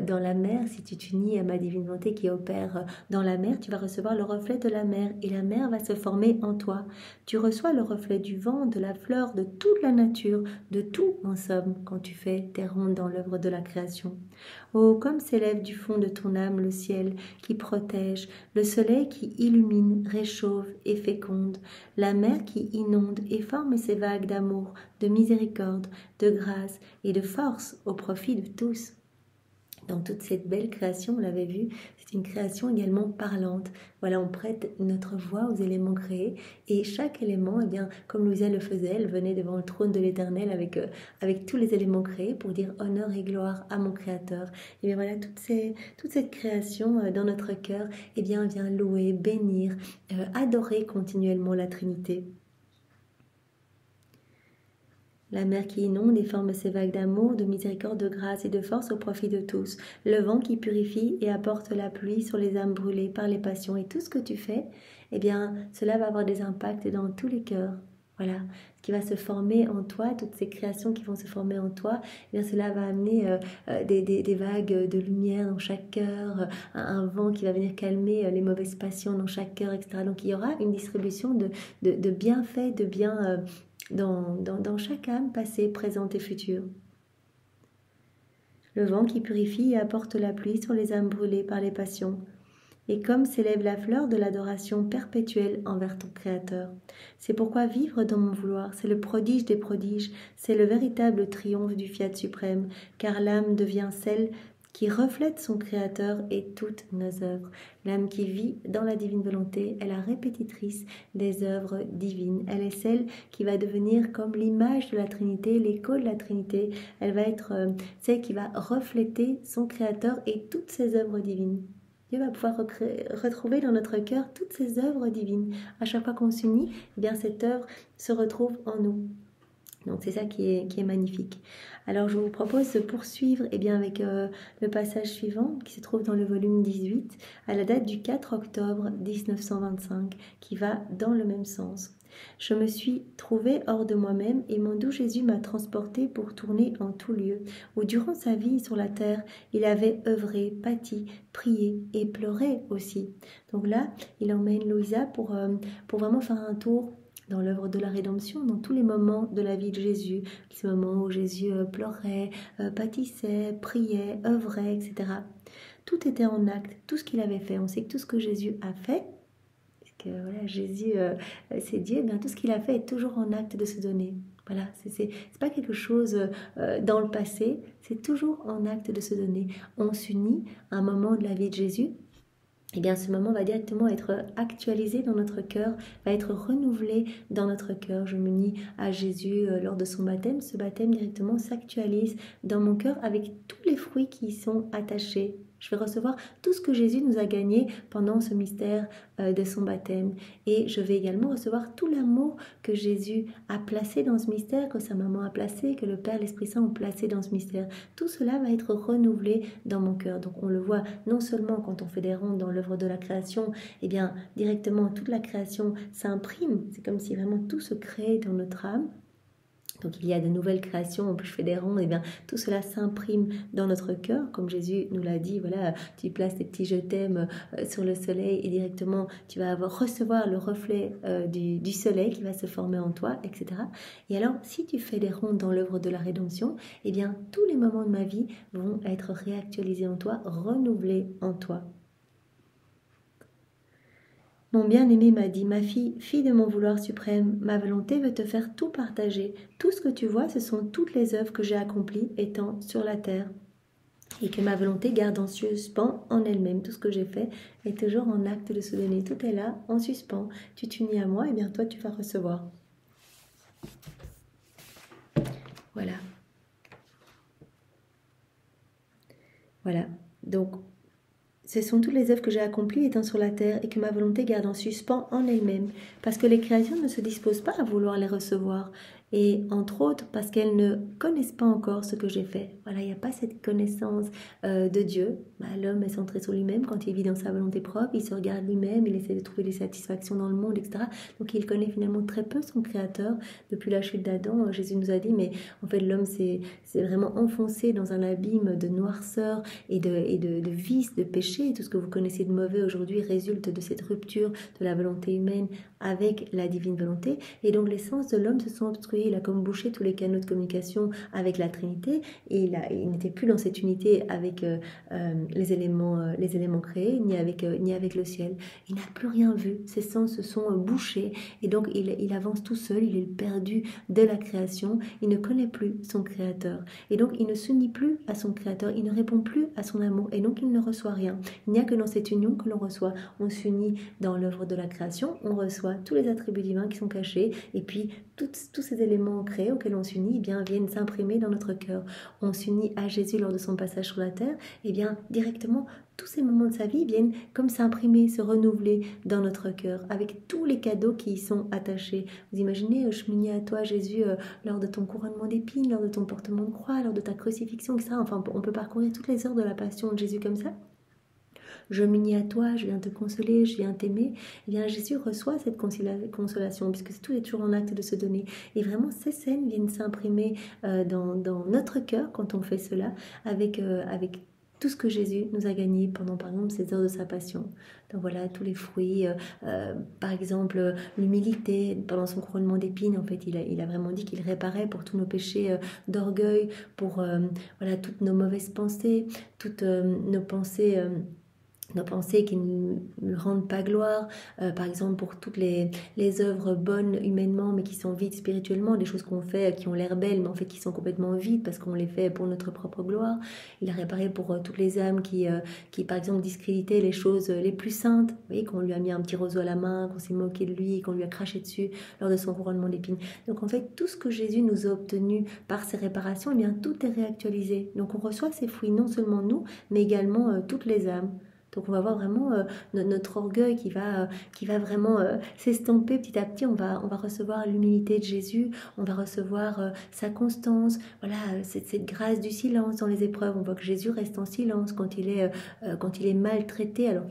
dans la mer, si tu t'unis à ma divine volonté qui opère dans la mer, tu vas recevoir le reflet de la mer et la mer va se former en toi. Tu reçois le reflet du vent, de la fleur, de toute la nature, de tout en somme quand tu fais tes rondes dans l'œuvre de la création. Oh, comme s'élève du fond de ton âme le ciel qui protège, le soleil qui illumine, réchauffe et féconde, la mer qui inonde et forme ses vagues d'amour, de miséricorde, de grâce et de force au profit de tous. Dans toute cette belle création, on l'avait vu, c'est une création également parlante. Voilà, on prête notre voix aux éléments créés et chaque élément, eh bien, comme Louisa le faisait, elle venait devant le trône de l'Éternel avec tous les éléments créés pour dire honneur et gloire à mon Créateur. Et bien voilà, toute cette création dans notre cœur, eh bien, vient louer, bénir, adorer continuellement la Trinité. La mer qui inonde et forme ses vagues d'amour, de miséricorde, de grâce et de force au profit de tous. Le vent qui purifie et apporte la pluie sur les âmes brûlées par les passions. Et tout ce que tu fais, eh bien, cela va avoir des impacts dans tous les cœurs. Voilà, ce qui va se former en toi, toutes ces créations qui vont se former en toi, eh bien, cela va amener des vagues de lumière dans chaque cœur, un vent qui va venir calmer les mauvaises passions dans chaque cœur, etc. Donc, il y aura une distribution de bienfaits, de biens dans chaque âme passée, présente et future. Le vent qui purifie et apporte la pluie sur les âmes brûlées par les passions. Et comme s'élève la fleur de l'adoration perpétuelle envers ton Créateur. C'est pourquoi vivre dans mon vouloir, c'est le prodige des prodiges, c'est le véritable triomphe du fiat suprême, car l'âme devient celle qui reflète son Créateur et toutes nos œuvres. L'âme qui vit dans la divine volonté est la répétitrice des œuvres divines. Elle est celle qui va devenir comme l'image de la Trinité, l'écho de la Trinité. Elle va être celle qui va refléter son Créateur et toutes ses œuvres divines. Dieu va pouvoir retrouver dans notre cœur toutes ces œuvres divines. À chaque fois qu'on s'unit, eh bien cette œuvre se retrouve en nous. Donc c'est ça qui est magnifique. Alors je vous propose de poursuivre bien, avec le passage suivant qui se trouve dans le volume 18 à la date du 4 octobre 1925 qui va dans le même sens. Je me suis trouvée hors de moi-même et mon doux Jésus m'a transportée pour tourner en tout lieu, où durant sa vie sur la terre, il avait œuvré, pâti, prié et pleuré aussi. Donc là, il emmène Louisa pour vraiment faire un tour dans l'œuvre de la rédemption, dans tous les moments de la vie de Jésus, ces moments où Jésus pleurait, pâtissait, priait, œuvrait, etc. Tout était en acte, tout ce qu'il avait fait. On sait que tout ce que Jésus a fait, que voilà, Jésus c'est Dieu, eh bien tout ce qu'il a fait est toujours en acte de se donner. Voilà, c'est pas quelque chose dans le passé, c'est toujours en acte de se donner. On s'unit à un moment de la vie de Jésus. Eh bien, ce moment va directement être actualisé dans notre cœur, va être renouvelé dans notre cœur. Je m'unis à Jésus lors de son baptême. Ce baptême directement s'actualise dans mon cœur avec tous les fruits qui y sont attachés. Je vais recevoir tout ce que Jésus nous a gagné pendant ce mystère de son baptême. Et je vais également recevoir tout l'amour que Jésus a placé dans ce mystère, que sa maman a placé, que le Père et l'Esprit Saint ont placé dans ce mystère. Tout cela va être renouvelé dans mon cœur. Donc on le voit non seulement quand on fait des rondes dans l'œuvre de la création, eh bien directement toute la création s'imprime. C'est comme si vraiment tout se crée dans notre âme. Donc il y a de nouvelles créations, en plus je fais des ronds, et bien tout cela s'imprime dans notre cœur, comme Jésus nous l'a dit, voilà, tu places tes petits je t'aime sur le soleil et directement tu vas recevoir le reflet du soleil qui va se former en toi, etc. Et alors si tu fais des ronds dans l'œuvre de la rédemption, et bien tous les moments de ma vie vont être réactualisés en toi, renouvelés en toi. Mon bien-aimé m'a dit, ma fille, fille de mon vouloir suprême, ma volonté veut te faire tout partager. Tout ce que tu vois, ce sont toutes les œuvres que j'ai accomplies étant sur la terre. Et que ma volonté garde en suspens en elle-même. Tout ce que j'ai fait est toujours en acte de se donner. Tout est là, en suspens. Tu t'unis à moi, et bien toi, tu vas recevoir. Voilà. Voilà. Donc, ce sont toutes les œuvres que j'ai accomplies étant sur la terre et que ma volonté garde en suspens en elle-même, parce que les créations ne se disposent pas à vouloir les recevoir, et entre autres parce qu'elles ne connaissent pas encore ce que j'ai fait. Voilà, il n'y a pas cette connaissance de Dieu. L'homme est centré sur lui-même quand il vit dans sa volonté propre, il se regarde lui-même, il essaie de trouver des satisfactions dans le monde, etc. Donc il connaît finalement très peu son Créateur. Depuis la chute d'Adam, Jésus nous a dit, mais en fait l'homme c'est vraiment enfoncé dans un abîme de noirceur et de vices, de péché. Et tout ce que vous connaissez de mauvais aujourd'hui résulte de cette rupture de la volonté humaine avec la divine volonté. Et donc les sens de l'homme se sont obstrués. Il a comme bouché tous les canaux de communication avec la Trinité. Et il n'était plus dans cette unité avec les éléments créés, ni avec le ciel. Il n'a plus rien vu. Ses sens se sont bouchés. Et donc il avance tout seul. Il est perdu de la création. Il ne connaît plus son Créateur. Et donc il ne s'unit plus à son Créateur. Il ne répond plus à son amour. Et donc il ne reçoit rien. Il n'y a que dans cette union que l'on reçoit. On s'unit dans l'œuvre de la création, on reçoit tous les attributs divins qui sont cachés, et puis tous ces éléments créés auxquels on s'unit, eh bien, viennent s'imprimer dans notre cœur. On s'unit à Jésus lors de son passage sur la terre, et eh bien, directement, tous ces moments de sa vie viennent comme s'imprimer, se renouveler dans notre cœur, avec tous les cadeaux qui y sont attachés. Vous imaginez, je m'unis à toi, Jésus, lors de ton couronnement d'épines, lors de ton portement de croix, lors de ta crucifixion, etc. Enfin, on peut parcourir toutes les heures de la passion de Jésus comme ça. Je m'unis à toi, je viens te consoler, je viens t'aimer. Eh bien, Jésus reçoit cette consolation, puisque tout est toujours en acte de se donner. Et vraiment, ces scènes viennent s'imprimer dans notre cœur quand on fait cela, avec tout ce que Jésus nous a gagné pendant, par exemple, ces heures de sa passion. Donc voilà, tous les fruits, par exemple, l'humilité. Pendant son couronnement d'épines, en fait, il a vraiment dit qu'il réparait pour tous nos péchés d'orgueil, pour voilà, toutes nos mauvaises pensées, toutes nos pensées qui ne lui rendent pas gloire, par exemple pour toutes les œuvres bonnes humainement mais qui sont vides spirituellement, des choses qu'on fait qui ont l'air belles mais en fait qui sont complètement vides parce qu'on les fait pour notre propre gloire. Il a réparé pour toutes les âmes qui par exemple discréditaient les choses les plus saintes, vous voyez, qu'on lui a mis un petit roseau à la main, qu'on s'est moqué de lui, qu'on lui a craché dessus lors de son couronnement d'épines. Donc en fait tout ce que Jésus nous a obtenu par ses réparations, eh bien tout est réactualisé. Donc on reçoit ces fruits non seulement nous mais également toutes les âmes. Donc on va voir vraiment notre orgueil qui va vraiment s'estomper petit à petit. On va recevoir l'humilité de Jésus, on va recevoir sa constance, voilà, cette grâce du silence dans les épreuves. On voit que Jésus reste en silence quand il est maltraité, alors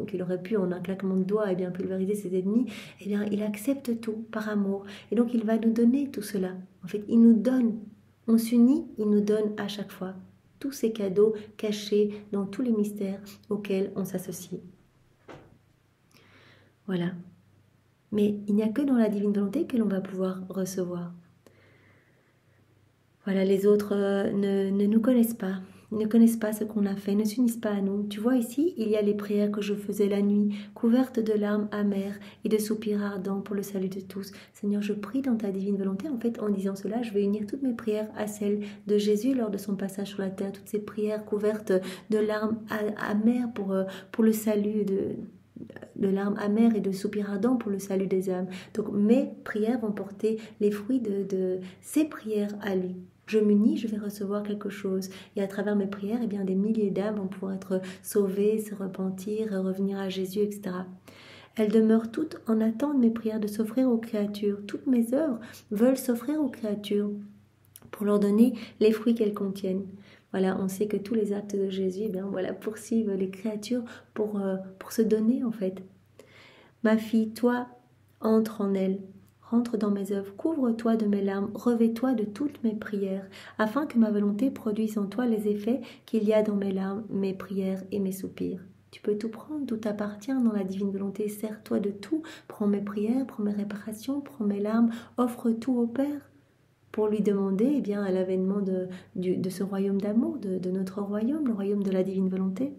qu'il aurait pu en un claquement de doigts pulvériser ses ennemis. Eh bien, il accepte tout par amour. Et donc il va nous donner tout cela. En fait, il nous donne. On s'unit, il nous donne à chaque fois tous ces cadeaux cachés dans tous les mystères auxquels on s'associe. Voilà. Mais il n'y a que dans la divine volonté que l'on va pouvoir recevoir. Voilà, les autres ne nous connaissent pas. Ils ne connaissent pas ce qu'on a fait, ne s'unissent pas à nous. Tu vois ici, il y a les prières que je faisais la nuit, couvertes de larmes amères et de soupirs ardents pour le salut de tous. Seigneur, je prie dans ta divine volonté. En fait, en disant cela, je vais unir toutes mes prières à celles de Jésus lors de son passage sur la terre. Toutes ces prières couvertes de larmes amères pour le salut de larmes amères et de soupirs ardents pour le salut des âmes. Donc mes prières vont porter les fruits de ces prières à lui. Je m'unis, je vais recevoir quelque chose. Et à travers mes prières, eh bien, des milliers d'âmes vont pouvoir être sauvées, se repentir, revenir à Jésus, etc. Elles demeurent toutes en attente de mes prières de s'offrir aux créatures. Toutes mes œuvres veulent s'offrir aux créatures pour leur donner les fruits qu'elles contiennent. Voilà, on sait que tous les actes de Jésus, eh bien, voilà, poursuivent les créatures pour se donner en fait. Ma fille, toi, entre en elle. rentre dans mes œuvres, couvre-toi de mes larmes, revêt-toi de toutes mes prières, afin que ma volonté produise en toi les effets qu'il y a dans mes larmes, mes prières et mes soupirs. Tu peux tout prendre, tout t'appartient dans la divine volonté, sers-toi de tout, prends mes prières, prends mes réparations, prends mes larmes, offre tout au Père pour lui demander eh bien, à l'avènement de ce royaume d'amour, de notre royaume, le royaume de la divine volonté,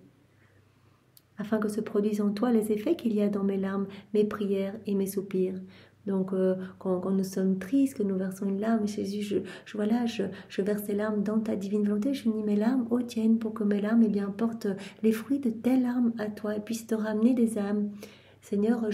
afin que se produisent en toi les effets qu'il y a dans mes larmes, mes prières et mes soupirs. Donc, quand nous sommes tristes, que nous versons une larme, Jésus, je verse les larmes dans ta divine volonté, je unis mes larmes aux tiennes pour que mes larmes eh bien, portent les fruits de tes larmes à toi et puissent te ramener des âmes. Seigneur,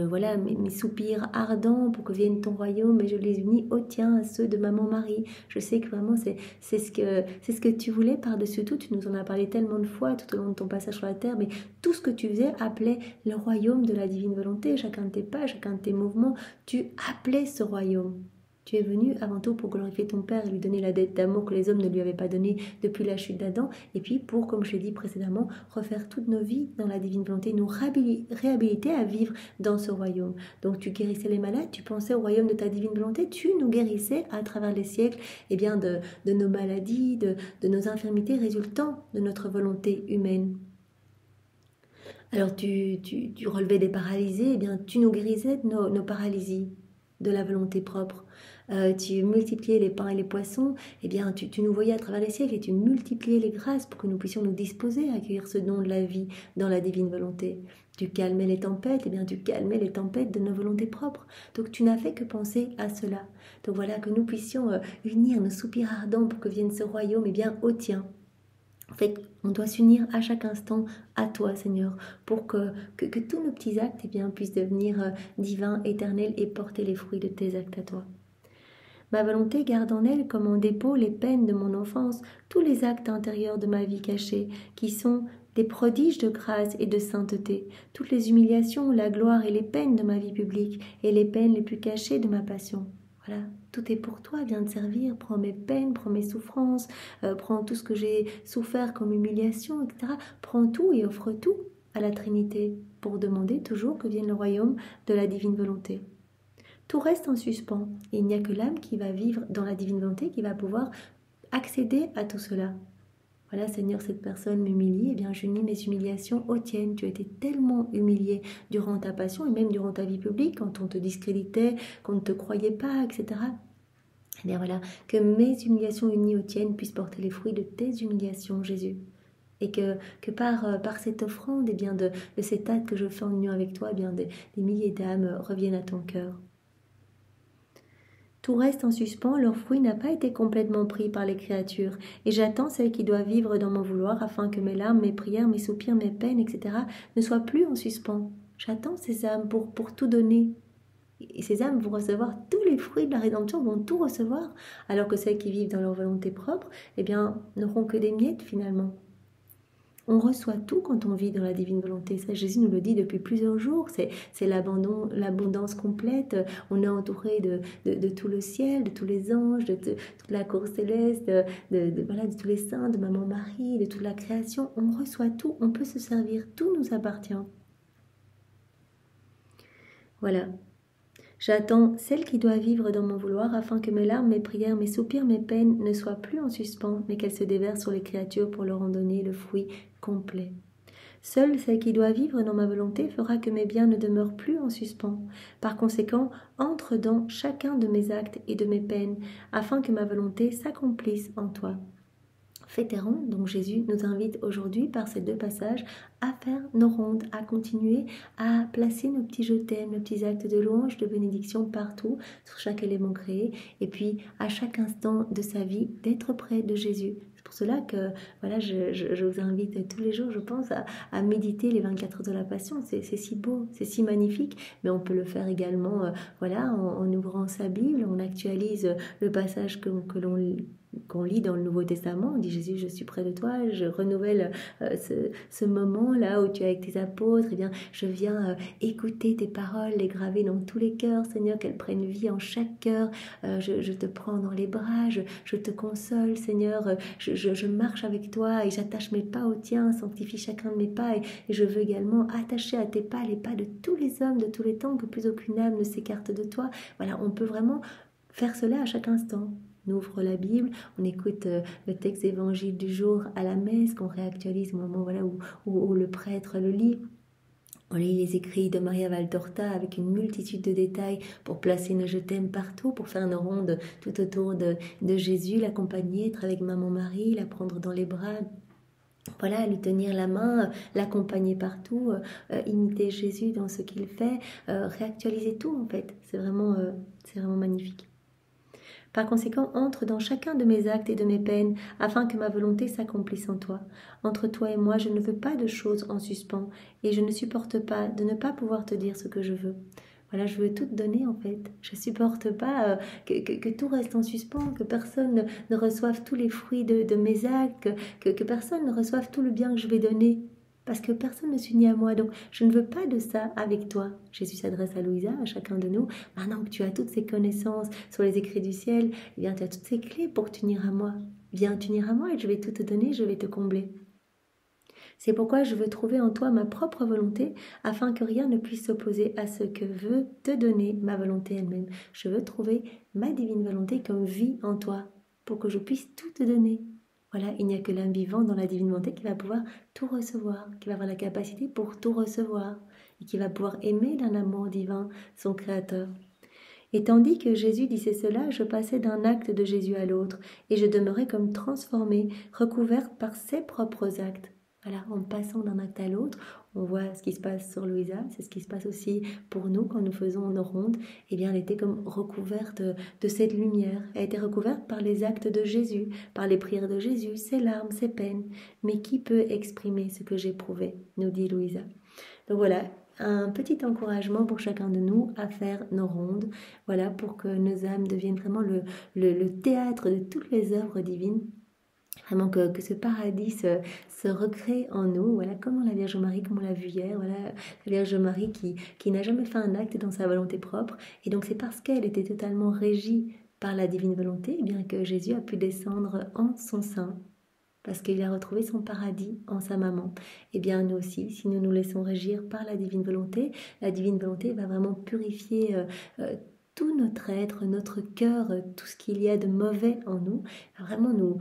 voilà mes soupirs ardents pour que vienne ton royaume et je les unis aux tiens, à ceux de maman Marie. Je sais que vraiment c'est ce que tu voulais par-dessus tout. Tu nous en as parlé tellement de fois tout au long de ton passage sur la terre, mais tout ce que tu faisais appelait le royaume de la divine volonté. Chacun de tes pas, chacun de tes mouvements, tu appelais ce royaume. Tu es venu avant tout pour glorifier ton Père et lui donner la dette d'amour que les hommes ne lui avaient pas donnée depuis la chute d'Adam. Et puis pour, comme je l'ai dit précédemment, refaire toutes nos vies dans la divine volonté, nous réhabiliter à vivre dans ce royaume. Donc tu guérissais les malades, tu pensais au royaume de ta divine volonté, tu nous guérissais à travers les siècles eh bien de nos maladies, de nos infirmités résultant de notre volonté humaine. Alors tu relevais des paralysés, eh bien tu nous guérissais de nos paralysies, de la volonté propre. Tu multipliais les pains et les poissons, eh bien tu nous voyais à travers les siècles et tu multipliais les grâces pour que nous puissions nous disposer à accueillir ce don de la vie dans la divine volonté. Tu calmais les tempêtes, eh bien tu calmais les tempêtes de nos volontés propres. Donc tu n'as fait que penser à cela. Donc voilà, que nous puissions unir nos soupirs ardents pour que vienne ce royaume eh bien au tien. En fait, on doit s'unir à chaque instant à toi, Seigneur, pour que tous nos petits actes eh bien, puissent devenir divins, éternels et porter les fruits de tes actes à toi. Ma volonté garde en elle comme en dépôt les peines de mon enfance, tous les actes intérieurs de ma vie cachée, qui sont des prodiges de grâce et de sainteté, toutes les humiliations, la gloire et les peines de ma vie publique, et les peines les plus cachées de ma passion. Voilà, tout est pour toi, viens te servir, prends mes peines, prends mes souffrances, prends tout ce que j'ai souffert comme humiliation, etc. Prends tout et offre tout à la Trinité, pour demander toujours que vienne le royaume de la divine volonté. Tout reste en suspens, et il n'y a que l'âme qui va vivre dans la divine volonté, qui va pouvoir accéder à tout cela. Voilà, Seigneur, cette personne m'humilie, eh bien j'unis mes humiliations aux tiennes. Tu as été tellement humilié durant ta passion et même durant ta vie publique, quand on te discréditait, qu'on ne te croyait pas, etc. Eh bien voilà, que mes humiliations unies aux tiennes puissent porter les fruits de tes humiliations, Jésus. Et que par cette offrande, eh bien de cet acte que je fais en union avec toi, eh bien des milliers d'âmes reviennent à ton cœur. Tout reste en suspens, leur fruit n'a pas été complètement pris par les créatures, et j'attends celle qui doit vivre dans mon vouloir, afin que mes larmes, mes prières, mes soupirs, mes peines, etc. ne soient plus en suspens. J'attends ces âmes pour tout donner. Et ces âmes vont recevoir tous les fruits de la rédemption, vont tout recevoir, alors que celles qui vivent dans leur volonté propre, eh bien, n'auront que des miettes finalement. On reçoit tout quand on vit dans la divine volonté. Ça, Jésus nous le dit depuis plusieurs jours. C'est l'abondance complète. On est entouré de tout le ciel, de tous les anges, de toute la cour céleste, de tous les saints, de Maman Marie, de toute la création. On reçoit tout. On peut se servir. Tout nous appartient. Voilà. J'attends celle qui doit vivre dans mon vouloir, afin que mes larmes, mes prières, mes soupirs, mes peines ne soient plus en suspens, mais qu'elles se déversent sur les créatures pour leur en donner le fruit complet. Seule celle qui doit vivre dans ma volonté fera que mes biens ne demeurent plus en suspens. Par conséquent, entre dans chacun de mes actes et de mes peines, afin que ma volonté s'accomplisse en toi. Fais tes rondes, donc Jésus nous invite aujourd'hui par ces deux passages à faire nos rondes, à continuer à placer nos petits je t'aime, nos petits actes de louange, de bénédiction partout, sur chaque élément créé, et puis à chaque instant de sa vie, d'être près de Jésus. C'est pour cela que voilà, je vous invite tous les jours, je pense, à méditer les 24 heures de la Passion. C'est si beau, c'est si magnifique, mais on peut le faire également voilà, en ouvrant sa Bible, on actualise le passage que l'on qu'on lit dans le Nouveau Testament. On dit Jésus, je suis près de toi, je renouvelle ce moment-là où tu es avec tes apôtres. Eh bien, je viens écouter tes paroles, les graver dans tous les cœurs, Seigneur, qu'elles prennent vie en chaque cœur. Je te prends dans les bras, je te console, Seigneur. Je marche avec toi et j'attache mes pas aux tiens, sanctifie chacun de mes pas. Et je veux également attacher à tes pas les pas de tous les hommes, de tous les temps, que plus aucune âme ne s'écarte de toi. Voilà, on peut vraiment faire cela à chaque instant. On ouvre la Bible, on écoute le texte évangile du jour à la messe, qu'on réactualise au moment où le prêtre le lit. On lit les écrits de Maria Valtorta avec une multitude de détails pour placer nos je t'aime partout, pour faire une ronde tout autour de Jésus, l'accompagner, être avec maman Marie, la prendre dans les bras. Voilà, lui tenir la main, l'accompagner partout, imiter Jésus dans ce qu'il fait, réactualiser tout en fait. C'est vraiment magnifique. Par conséquent, entre dans chacun de mes actes et de mes peines, afin que ma volonté s'accomplisse en toi. Entre toi et moi, je ne veux pas de choses en suspens, et je ne supporte pas de ne pas pouvoir te dire ce que je veux. Voilà, je veux tout te donner en fait. Je ne supporte pas que tout reste en suspens, que personne ne reçoive tous les fruits de mes actes, que personne ne reçoive tout le bien que je vais donner. Parce que personne ne s'unit à moi, donc je ne veux pas de ça avec toi. Jésus s'adresse à Louisa, à chacun de nous. Maintenant que tu as toutes ces connaissances sur les écrits du ciel, eh bien tu as toutes ces clés pour t'unir à moi. Viens t'unir à moi et je vais tout te donner, je vais te combler. C'est pourquoi je veux trouver en toi ma propre volonté, afin que rien ne puisse s'opposer à ce que veut te donner ma volonté elle-même. Je veux trouver ma divine volonté comme vie en toi, pour que je puisse tout te donner. Voilà, il n'y a que l'âme vivante dans la divine volonté qui va pouvoir tout recevoir, qui va avoir la capacité pour tout recevoir, et qui va pouvoir aimer d'un amour divin son Créateur. Et tandis que Jésus disait cela, je passais d'un acte de Jésus à l'autre, et je demeurais comme transformée, recouverte par ses propres actes. Voilà, en passant d'un acte à l'autre, on voit ce qui se passe sur Louisa, c'est ce qui se passe aussi pour nous quand nous faisons nos rondes. Eh bien, elle était comme recouverte de cette lumière. Elle était recouverte par les actes de Jésus, par les prières de Jésus, ses larmes, ses peines. Mais qui peut exprimer ce que j'éprouvais, nous dit Louisa. Donc voilà, un petit encouragement pour chacun de nous à faire nos rondes, voilà, pour que nos âmes deviennent vraiment le théâtre de toutes les œuvres divines. Vraiment que ce paradis se recrée en nous, voilà, comme la Vierge Marie, comme on l'a vu hier, voilà, la Vierge Marie qui n'a jamais fait un acte dans sa volonté propre, et donc c'est parce qu'elle était totalement régie par la divine volonté, eh bien que Jésus a pu descendre en son sein, parce qu'il a retrouvé son paradis en sa maman. Eh bien nous aussi, si nous nous laissons régir par la divine volonté va vraiment purifier tout notre être, notre cœur, tout ce qu'il y a de mauvais en nous, vraiment nous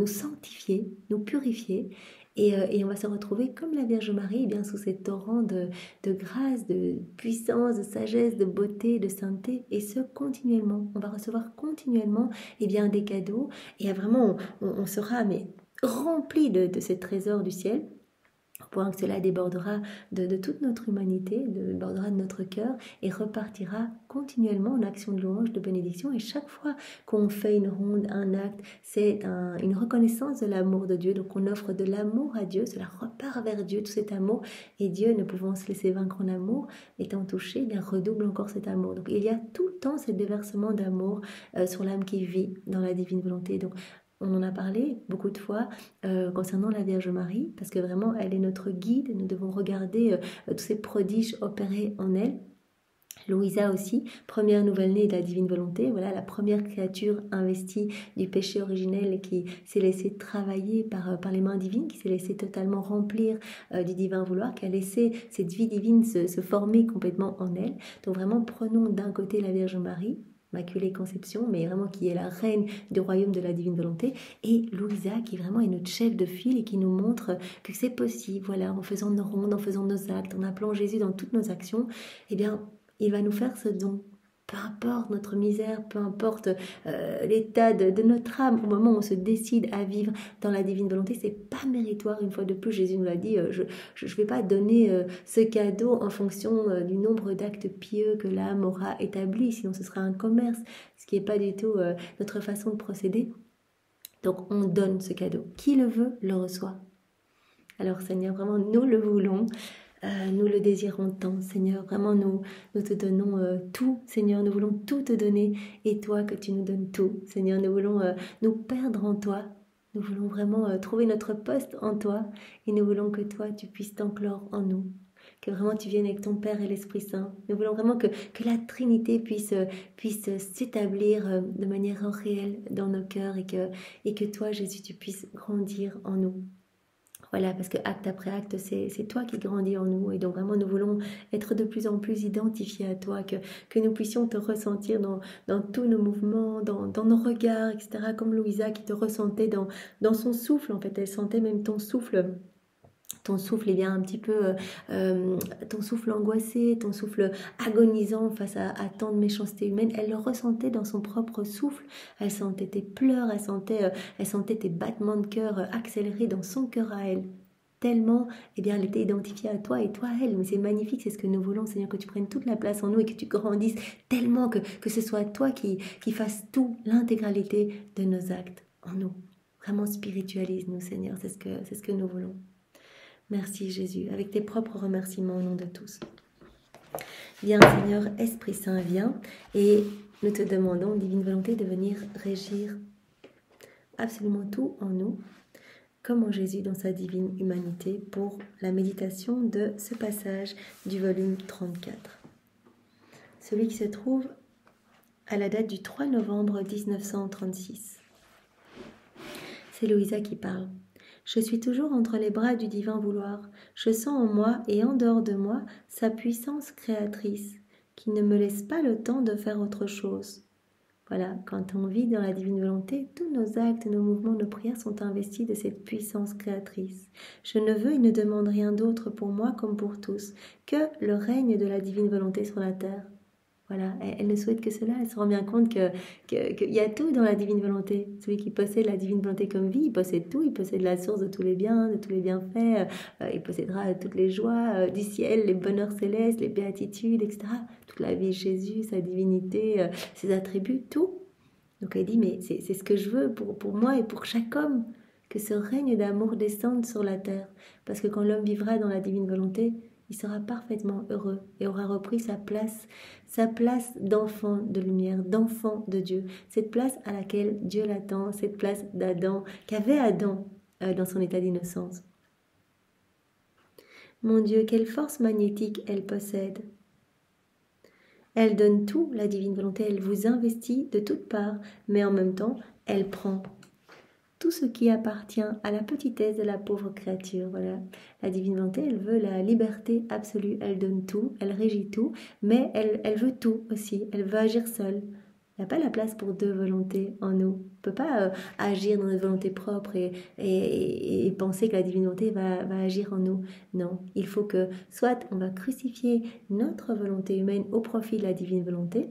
sanctifier, nous purifier, et on va se retrouver comme la Vierge Marie, eh bien sous ces torrents de grâce, de puissance, de sagesse, de beauté, de sainteté, et ce continuellement. On va recevoir continuellement eh bien, des cadeaux, et vraiment on sera mais rempli de ces trésors du ciel, au point que cela débordera de toute notre humanité, débordera de notre cœur et repartira continuellement en action de louange, de bénédiction. Et chaque fois qu'on fait une ronde, un acte, c'est une reconnaissance de l'amour de Dieu. Donc on offre de l'amour à Dieu, cela repart vers Dieu, tout cet amour. Et Dieu, ne pouvant se laisser vaincre en amour, étant touché, eh bien redouble encore cet amour. Donc il y a tout le temps ce déversement d'amour sur l'âme qui vit dans la divine volonté. Donc on en a parlé beaucoup de fois concernant la Vierge Marie, parce que vraiment, elle est notre guide. Nous devons regarder tous ces prodiges opérés en elle. Louisa aussi, première nouvelle-née de la divine volonté, voilà la première créature investie du péché originel et qui s'est laissée travailler par les mains divines, qui s'est laissée totalement remplir du divin vouloir, qui a laissé cette vie divine se former complètement en elle. Donc vraiment, prenons d'un côté la Vierge Marie, Immaculée Conception, mais vraiment qui est la reine du royaume de la divine volonté, et Louisa qui vraiment est notre chef de file et qui nous montre que c'est possible, voilà, en faisant nos rondes, en faisant nos actes, en appelant Jésus dans toutes nos actions, eh bien, il va nous faire ce don. Peu importe notre misère, peu importe l'état de notre âme, au moment où on se décide à vivre dans la divine volonté, c'est pas méritoire, une fois de plus, Jésus nous l'a dit, je vais pas donner ce cadeau en fonction du nombre d'actes pieux que l'âme aura établi, sinon ce sera un commerce, ce qui n'est pas du tout notre façon de procéder. Donc on donne ce cadeau. Qui le veut, le reçoit. Alors Seigneur, vraiment, nous le voulons. nous le désirons tant, Seigneur. Vraiment, nous te donnons tout, Seigneur. Nous voulons tout te donner et toi que tu nous donnes tout, Seigneur. Nous voulons nous perdre en toi. Nous voulons vraiment trouver notre poste en toi et nous voulons que toi, tu puisses t'enclore en nous. Que vraiment tu viennes avec ton Père et l'Esprit Saint. Nous voulons vraiment que la Trinité puisse s'établir de manière réelle dans nos cœurs et que toi, Jésus, tu puisses grandir en nous. Voilà, parce que acte après acte, c'est toi qui grandis en nous. Et donc vraiment, nous voulons être de plus en plus identifiés à toi, que nous puissions te ressentir dans tous nos mouvements, dans nos regards, etc. Comme Louisa qui te ressentait dans son souffle, en fait. Elle sentait même ton souffle. Ton souffle est bien un petit peu, ton souffle angoissé, ton souffle agonisant face à tant de méchanceté humaine. Elle le ressentait dans son propre souffle. Elle sentait tes pleurs, elle sentait tes battements de cœur accélérés dans son cœur à elle. Tellement, eh bien, elle était identifiée à toi et toi à elle. Mais c'est magnifique, c'est ce que nous voulons, Seigneur, que tu prennes toute la place en nous et que tu grandisses tellement que ce soit toi qui fasses tout, l'intégralité de nos actes en nous. Vraiment spiritualise-nous, Seigneur, c'est ce que nous voulons. Merci Jésus, avec tes propres remerciements au nom de tous. Viens Seigneur, Esprit Saint, viens et nous te demandons, divine volonté, de venir régir absolument tout en nous, comme en Jésus dans sa divine humanité, pour la méditation de ce passage du volume 34. Celui qui se trouve à la date du 3 novembre 1936. C'est Louisa qui parle. Je suis toujours entre les bras du divin vouloir. Je sens en moi et en dehors de moi sa puissance créatrice, qui ne me laisse pas le temps de faire autre chose. Voilà, quand on vit dans la divine volonté, tous nos actes, nos mouvements, nos prières sont investis de cette puissance créatrice. Je ne veux et ne demande rien d'autre pour moi comme pour tous, que le règne de la divine volonté sur la terre. Voilà, elle ne souhaite que cela, elle se rend bien compte qu'il y a tout dans la divine volonté. Celui qui possède la divine volonté comme vie, il possède tout, il possède la source de tous les biens, de tous les bienfaits, il possédera toutes les joies du ciel, les bonheurs célestes, les béatitudes, etc. Toute la vie de Jésus, sa divinité, ses attributs, tout. Donc elle dit, mais c'est ce que je veux pour moi et pour chaque homme, que ce règne d'amour descende sur la terre. Parce que quand l'homme vivra dans la divine volonté, il sera parfaitement heureux et aura repris sa place d'enfant de lumière, d'enfant de Dieu. Cette place à laquelle Dieu l'attend, cette place d'Adam, qu'avait Adam dans son état d'innocence. Mon Dieu, quelle force magnétique elle possède. Elle donne tout, la divine volonté, elle vous investit de toutes parts, mais en même temps, elle prend tout ce qui appartient à la petitesse de la pauvre créature. Voilà. La divine volonté, elle veut la liberté absolue, elle donne tout, elle régit tout, mais elle veut tout aussi, elle veut agir seule. Il n'y a pas la place pour deux volontés en nous. On ne peut pas agir dans notre volonté propre et penser que la divine volonté va agir en nous. Non, il faut que soit on va crucifier notre volonté humaine au profit de la divine volonté,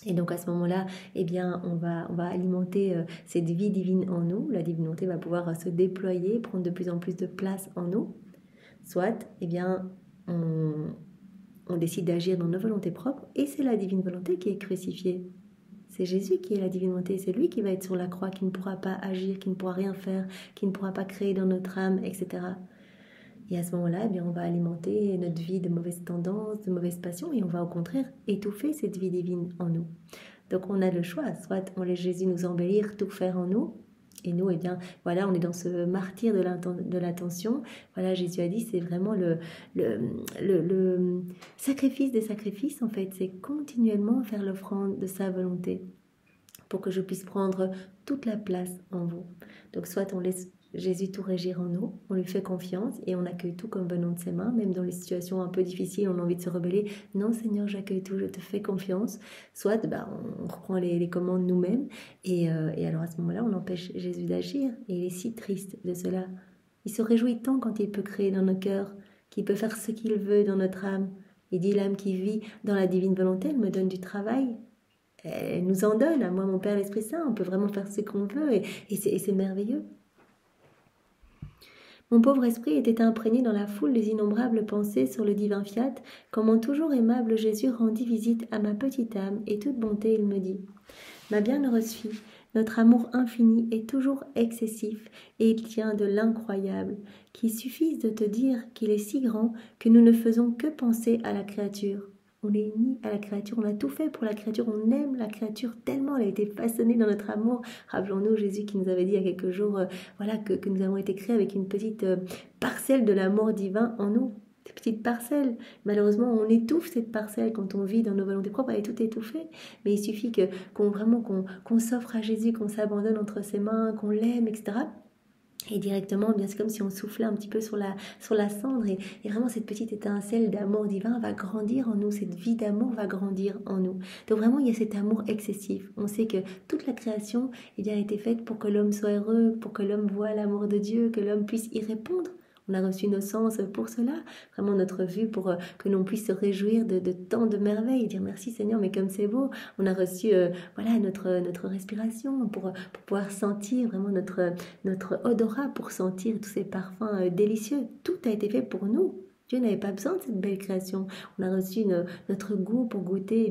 et donc à ce moment-là, eh bien, on va alimenter cette vie divine en nous. La divine volonté va pouvoir se déployer, prendre de plus en plus de place en nous. Soit, eh bien, on décide d'agir dans nos volontés propres et c'est la divine volonté qui est crucifiée. C'est Jésus qui est la divine volonté, c'est lui qui va être sur la croix, qui ne pourra pas agir, qui ne pourra rien faire, qui ne pourra pas créer dans notre âme, etc. Et à ce moment-là, eh bien, on va alimenter notre vie de mauvaises tendances, de mauvaises passions, et on va au contraire étouffer cette vie divine en nous. Donc on a le choix, soit on laisse Jésus nous embellir, tout faire en nous, et nous, eh bien, voilà, on est dans ce martyre de l'attention. Voilà, Jésus a dit, c'est vraiment le sacrifice des sacrifices, en fait, c'est continuellement faire l'offrande de sa volonté, pour que je puisse prendre toute la place en vous. Donc soit on laisse Jésus tout régir en nous, on lui fait confiance et on accueille tout comme venant de ses mains, même dans les situations un peu difficiles, on a envie de se rebeller. Non Seigneur, j'accueille tout, je te fais confiance. Soit on reprend les commandes nous-mêmes et alors à ce moment-là, on empêche Jésus d'agir et il est si triste de cela. Il se réjouit tant quand il peut créer dans nos cœurs, qu'il peut faire ce qu'il veut dans notre âme. Il dit, l'âme qui vit dans la divine volonté, elle me donne du travail. Elle nous en donne, à moi, mon Père, l'Esprit Saint, on peut vraiment faire ce qu'on veut et c'est merveilleux. Mon pauvre esprit était imprégné dans la foule des innombrables pensées sur le divin fiat, quand mon toujours aimable Jésus rendit visite à ma petite âme, et toute bonté il me dit « Ma bienheureuse fille, Notre amour infini est toujours excessif et il tient de l'incroyable, qu'il suffise de te dire qu'il est si grand que nous ne faisons que penser à la créature. On est unis à la créature, on a tout fait pour la créature, on aime la créature tellement elle a été façonnée dans notre amour. Rappelons-nous Jésus qui nous avait dit il y a quelques jours voilà, que nous avons été créés avec une petite parcelle de l'amour divin en nous. Cette petite parcelle. Malheureusement, on étouffe cette parcelle quand on vit dans nos volontés propres, elle est toute étouffée. Mais il suffit qu'on s'offre à Jésus, qu'on s'abandonne entre ses mains, qu'on l'aime, etc. Et directement, bien c'est comme si on soufflait un petit peu sur la cendre et vraiment cette petite étincelle d'amour divin va grandir en nous, cette vie d'amour va grandir en nous. Donc vraiment, il y a cet amour excessif. On sait que toute la création a été faite pour que l'homme soit heureux, pour que l'homme voie l'amour de Dieu, que l'homme puisse y répondre. On a reçu nos sens pour cela, vraiment notre vue pour que l'on puisse se réjouir de tant de merveilles et dire merci Seigneur, mais comme c'est beau. On a reçu voilà notre respiration pour pouvoir sentir vraiment notre odorat, pour sentir tous ces parfums délicieux. Tout a été fait pour nous. Dieu n'avait pas besoin de cette belle création. On a reçu notre goût pour goûter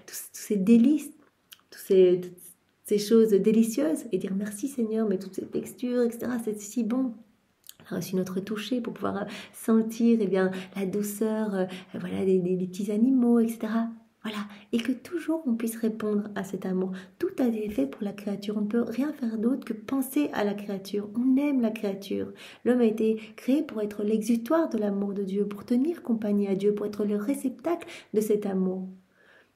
tous ces délices, toutes ces choses délicieuses et dire merci Seigneur, mais toutes ces textures, etc. C'est si bon. On a reçu notre toucher pour pouvoir sentir la douceur voilà, des petits animaux, etc. Voilà. Et que toujours on puisse répondre à cet amour. Tout a été fait pour la créature. On ne peut rien faire d'autre que penser à la créature. On aime la créature. L'homme a été créé pour être l'exutoire de l'amour de Dieu, pour tenir compagnie à Dieu, pour être le réceptacle de cet amour.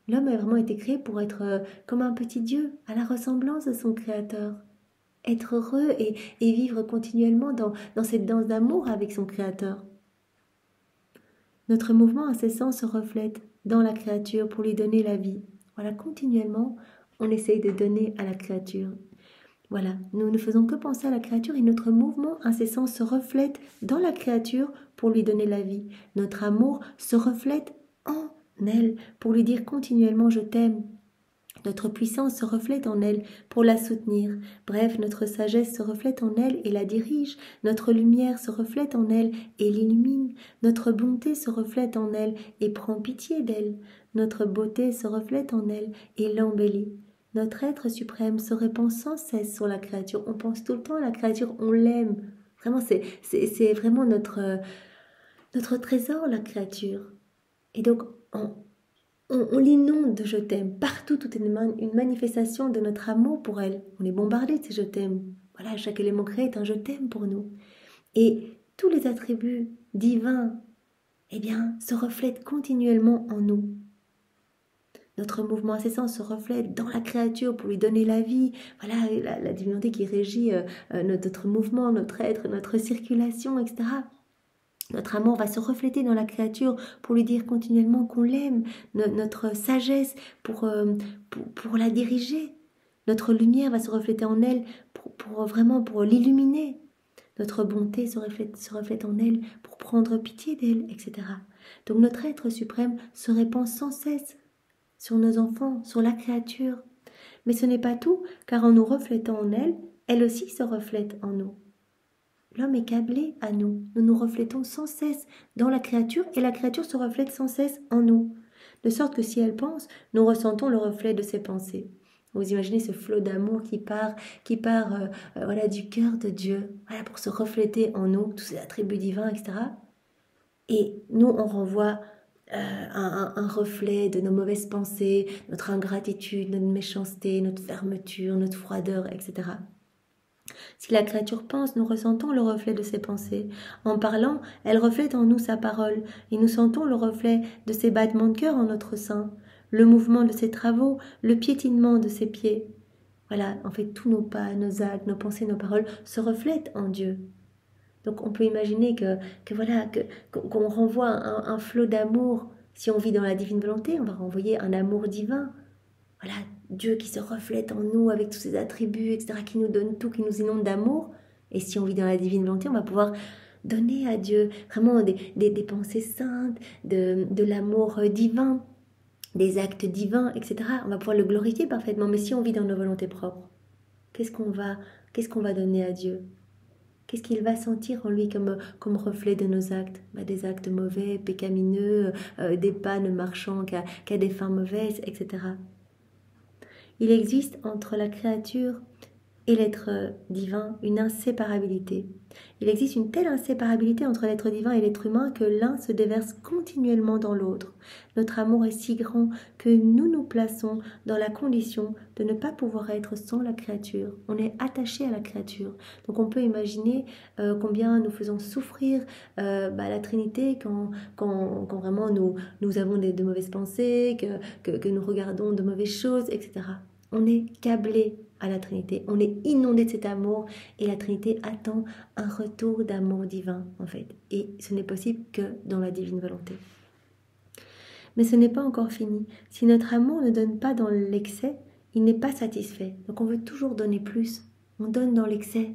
L'homme a vraiment été créé pour être comme un petit Dieu, à la ressemblance de son Créateur. Être heureux et vivre continuellement dans cette danse d'amour avec son Créateur. Notre mouvement incessant se reflète dans la créature pour lui donner la vie. Voilà, continuellement, on essaye de donner à la créature. Voilà, nous ne faisons que penser à la créature et notre mouvement incessant se reflète dans la créature pour lui donner la vie. Notre amour se reflète en elle pour lui dire continuellement « je t'aime ». Notre puissance se reflète en elle pour la soutenir. Bref, notre sagesse se reflète en elle et la dirige. Notre lumière se reflète en elle et l'illumine. Notre bonté se reflète en elle et prend pitié d'elle. Notre beauté se reflète en elle et l'embellit. Notre être suprême se répand sans cesse sur la créature. On pense tout le temps à la créature, on l'aime. Vraiment, c'est vraiment notre trésor, la créature. Et donc, on l'inonde de je t'aime. Partout, tout est une manifestation de notre amour pour elle. On est bombardé de ces je t'aime. Voilà, chaque élément créé est un je t'aime pour nous. Et tous les attributs divins, se reflètent continuellement en nous. Notre mouvement incessant se reflète dans la créature pour lui donner la vie. Voilà, la divinité qui régit notre mouvement, notre être, notre circulation, etc. Notre amour va se refléter dans la créature pour lui dire continuellement qu'on l'aime, notre sagesse pour la diriger. Notre lumière va se refléter en elle pour l'illuminer. Notre bonté se reflète en elle pour prendre pitié d'elle, etc. Donc notre être suprême se répand sans cesse sur nos enfants, sur la créature. Mais ce n'est pas tout, car en nous reflétant en elle, elle aussi se reflète en nous. L'homme est câblé à nous. Nous nous reflétons sans cesse dans la créature et la créature se reflète sans cesse en nous. De sorte que si elle pense, nous ressentons le reflet de ses pensées. Vous imaginez ce flot d'amour qui part du cœur de Dieu, pour se refléter en nous, tous ces attributs divins, etc. Et nous, on renvoie un reflet de nos mauvaises pensées, notre ingratitude, notre méchanceté, notre fermeture, notre froideur, etc. Si la créature pense, nous ressentons le reflet de ses pensées. En parlant, elle reflète en nous sa parole, et nous sentons le reflet de ses battements de cœur en notre sein, le mouvement de ses travaux, le piétinement de ses pieds. Voilà, en fait, tous nos pas, nos actes, nos pensées, nos paroles se reflètent en Dieu. Donc on peut imaginer qu'on renvoie un flot d'amour. Si on vit dans la divine volonté, on va renvoyer un amour divin. Voilà, Dieu qui se reflète en nous avec tous ses attributs, etc., qui nous donne tout, qui nous inonde d'amour. Et si on vit dans la divine volonté, on va pouvoir donner à Dieu vraiment des pensées saintes, de l'amour divin, des actes divins, etc. On va pouvoir le glorifier parfaitement. Mais si on vit dans nos volontés propres, qu'est-ce qu'on va donner à Dieu? Qu'est-ce qu'il va sentir en lui comme reflet de nos actes? Des actes mauvais, pécamineux, des pas ne marchant qu'à des fins mauvaises, etc. Il existe entre la créature et l'être divin une inséparabilité. Il existe une telle inséparabilité entre l'être divin et l'être humain que l'un se déverse continuellement dans l'autre. Notre amour est si grand que nous nous plaçons dans la condition de ne pas pouvoir être sans la créature. On est attaché à la créature. Donc on peut imaginer combien nous faisons souffrir la Trinité quand vraiment nous avons de mauvaises pensées, que nous regardons de mauvaises choses, etc. On est câblé à la Trinité, on est inondé de cet amour et la Trinité attend un retour d'amour divin en fait. Et ce n'est possible que dans la divine volonté. Mais ce n'est pas encore fini. Si notre amour ne donne pas dans l'excès, il n'est pas satisfait. Donc on veut toujours donner plus. On donne dans l'excès.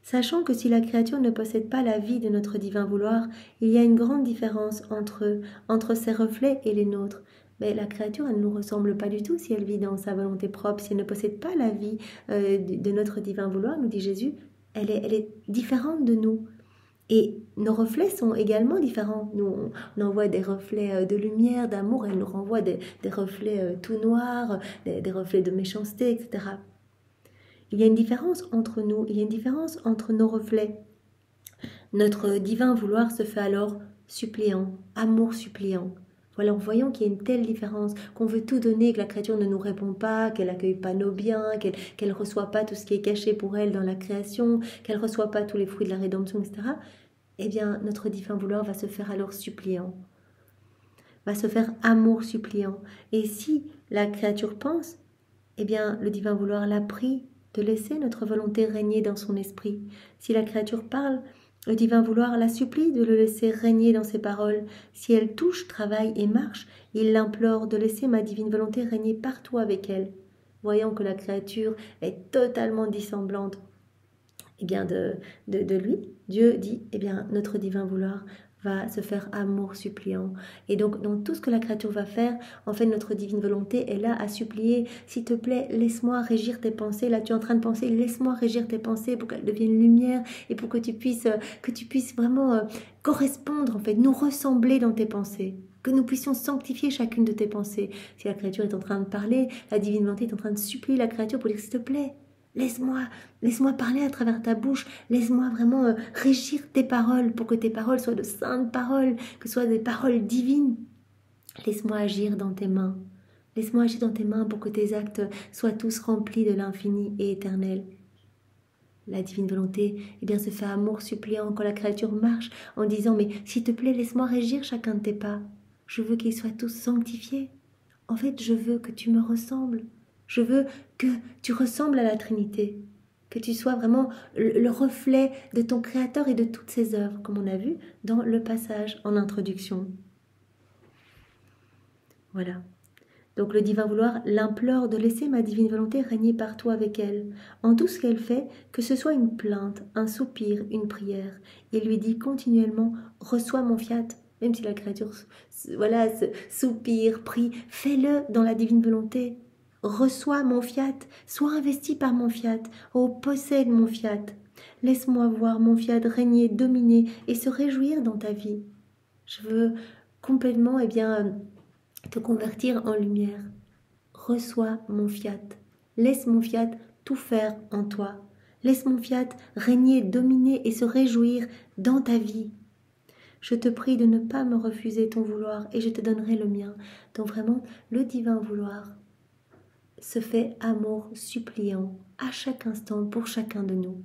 Sachant que si la créature ne possède pas la vie de notre divin vouloir, il y a une grande différence entre ses reflets et les nôtres. Mais la créature, elle ne nous ressemble pas du tout si elle vit dans sa volonté propre, si elle ne possède pas la vie de notre divin vouloir, nous dit Jésus, elle est différente de nous. Et nos reflets sont également différents. Nous, on envoie des reflets de lumière, d'amour, elle nous renvoie des reflets tout noirs, des reflets de méchanceté, etc. Il y a une différence entre nous, il y a une différence entre nos reflets. Notre divin vouloir se fait alors suppliant, amour suppliant. Voilà, en voyant qu'il y a une telle différence, qu'on veut tout donner, que la créature ne nous répond pas, qu'elle n'accueille pas nos biens, qu'elle ne reçoit pas tout ce qui est caché pour elle dans la création, qu'elle ne reçoit pas tous les fruits de la rédemption, etc. Eh bien, notre divin vouloir va se faire alors suppliant, va se faire amour suppliant. Et si la créature pense, eh bien, le divin vouloir l'a pris de laisser notre volonté régner dans son esprit. Si la créature parle, le divin vouloir la supplie de le laisser régner dans ses paroles. Si elle touche, travaille et marche, il l'implore de laisser ma divine volonté régner partout avec elle. Voyant que la créature est totalement dissemblante de lui, Dieu dit, notre divin vouloir va se faire amour suppliant. Et donc, dans tout ce que la créature va faire, en fait, notre divine volonté est là à supplier, s'il te plaît, laisse-moi régir tes pensées. Là, tu es en train de penser, laisse-moi régir tes pensées pour qu'elles deviennent lumière et pour que tu puisses vraiment correspondre, en fait, nous ressembler dans tes pensées. Que nous puissions sanctifier chacune de tes pensées. Si la créature est en train de parler, la divine volonté est en train de supplier la créature pour dire, s'il te plaît, laisse-moi parler à travers ta bouche, laisse-moi vraiment régir tes paroles pour que tes paroles soient de saintes paroles, que ce soient des paroles divines. Laisse-moi agir dans tes mains. Laisse-moi agir dans tes mains pour que tes actes soient tous remplis de l'infini et éternel. La divine volonté se fait amour suppliant quand la créature marche en disant « Mais s'il te plaît, laisse-moi régir chacun de tes pas. Je veux qu'ils soient tous sanctifiés. En fait, je veux que tu me ressembles. Je veux que tu ressembles à la Trinité, que tu sois vraiment le reflet de ton Créateur et de toutes ses œuvres, comme on a vu dans le passage en introduction. » Voilà. Donc le divin vouloir l'implore de laisser ma divine volonté régner partout avec elle, en tout ce qu'elle fait, que ce soit une plainte, un soupir, une prière. Il lui dit continuellement « Reçois mon fiat ». Même si la créature soupire, prie, fais-le dans la divine volonté. Reçois mon fiat, sois investi par mon fiat, oh possède mon fiat. Laisse-moi voir mon fiat régner, dominer et se réjouir dans ta vie. Je veux complètement te convertir en lumière. Reçois mon fiat. Laisse mon fiat tout faire en toi. Laisse mon fiat régner, dominer et se réjouir dans ta vie. Je te prie de ne pas me refuser ton vouloir et je te donnerai le mien. Donc vraiment, le divin vouloir se fait amour suppliant à chaque instant pour chacun de nous.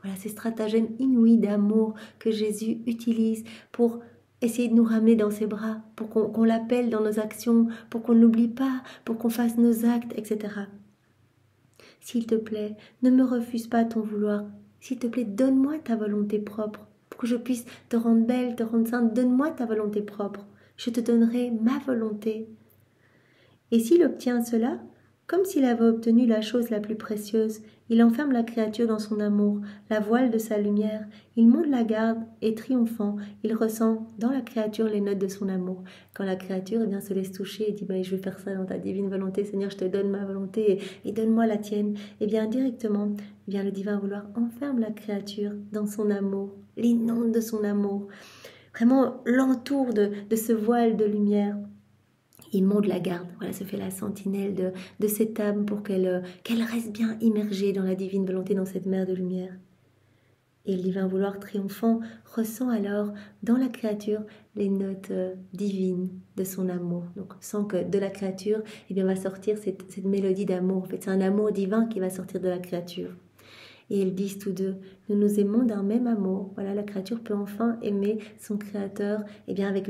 Voilà ces stratagèmes inouïs d'amour que Jésus utilise pour essayer de nous ramener dans ses bras, pour qu'on l'appelle dans nos actions, pour qu'on ne l'oublie pas, pour qu'on fasse nos actes, etc. S'il te plaît, ne me refuse pas ton vouloir. S'il te plaît, donne-moi ta volonté propre, pour que je puisse te rendre belle, te rendre sainte. Donne-moi ta volonté propre. Je te donnerai ma volonté. Et s'il obtient cela, comme s'il avait obtenu la chose la plus précieuse, il enferme la créature dans son amour, la voile de sa lumière, il monte la garde et triomphant, il ressent dans la créature les notes de son amour. Quand la créature se laisse toucher et dit je vais faire ça dans ta divine volonté, Seigneur, je te donne ma volonté et donne-moi la tienne, directement, le divin vouloir enferme la créature dans son amour, l'inonde de son amour, vraiment l'entoure de ce voile de lumière. Il monte la garde, voilà, se fait la sentinelle de cette âme pour qu'elle reste bien immergée dans la divine volonté, dans cette mer de lumière. Et le divin vouloir triomphant ressent alors dans la créature les notes divines de son amour. Donc sent que de la créature, eh bien, va sortir cette mélodie d'amour. En fait, c'est un amour divin qui va sortir de la créature. Et ils disent tous deux, nous nous aimons d'un même amour. Voilà, la créature peut enfin aimer son créateur, et bien avec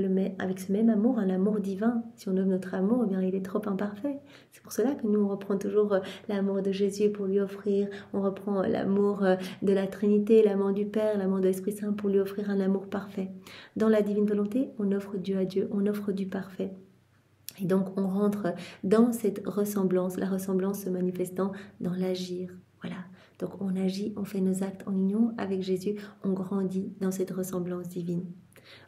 ce même amour, un amour divin. Si on nomme notre amour, eh bien il est trop imparfait. C'est pour cela que nous on reprend toujours l'amour de Jésus pour lui offrir, on reprend l'amour de la Trinité, l'amour du Père, l'amour de l'Esprit Saint pour lui offrir un amour parfait. Dans la divine volonté, on offre Dieu à Dieu, on offre du parfait. Et donc on rentre dans cette ressemblance, la ressemblance se manifestant dans l'agir. Voilà. Donc on agit, on fait nos actes en union avec Jésus, on grandit dans cette ressemblance divine.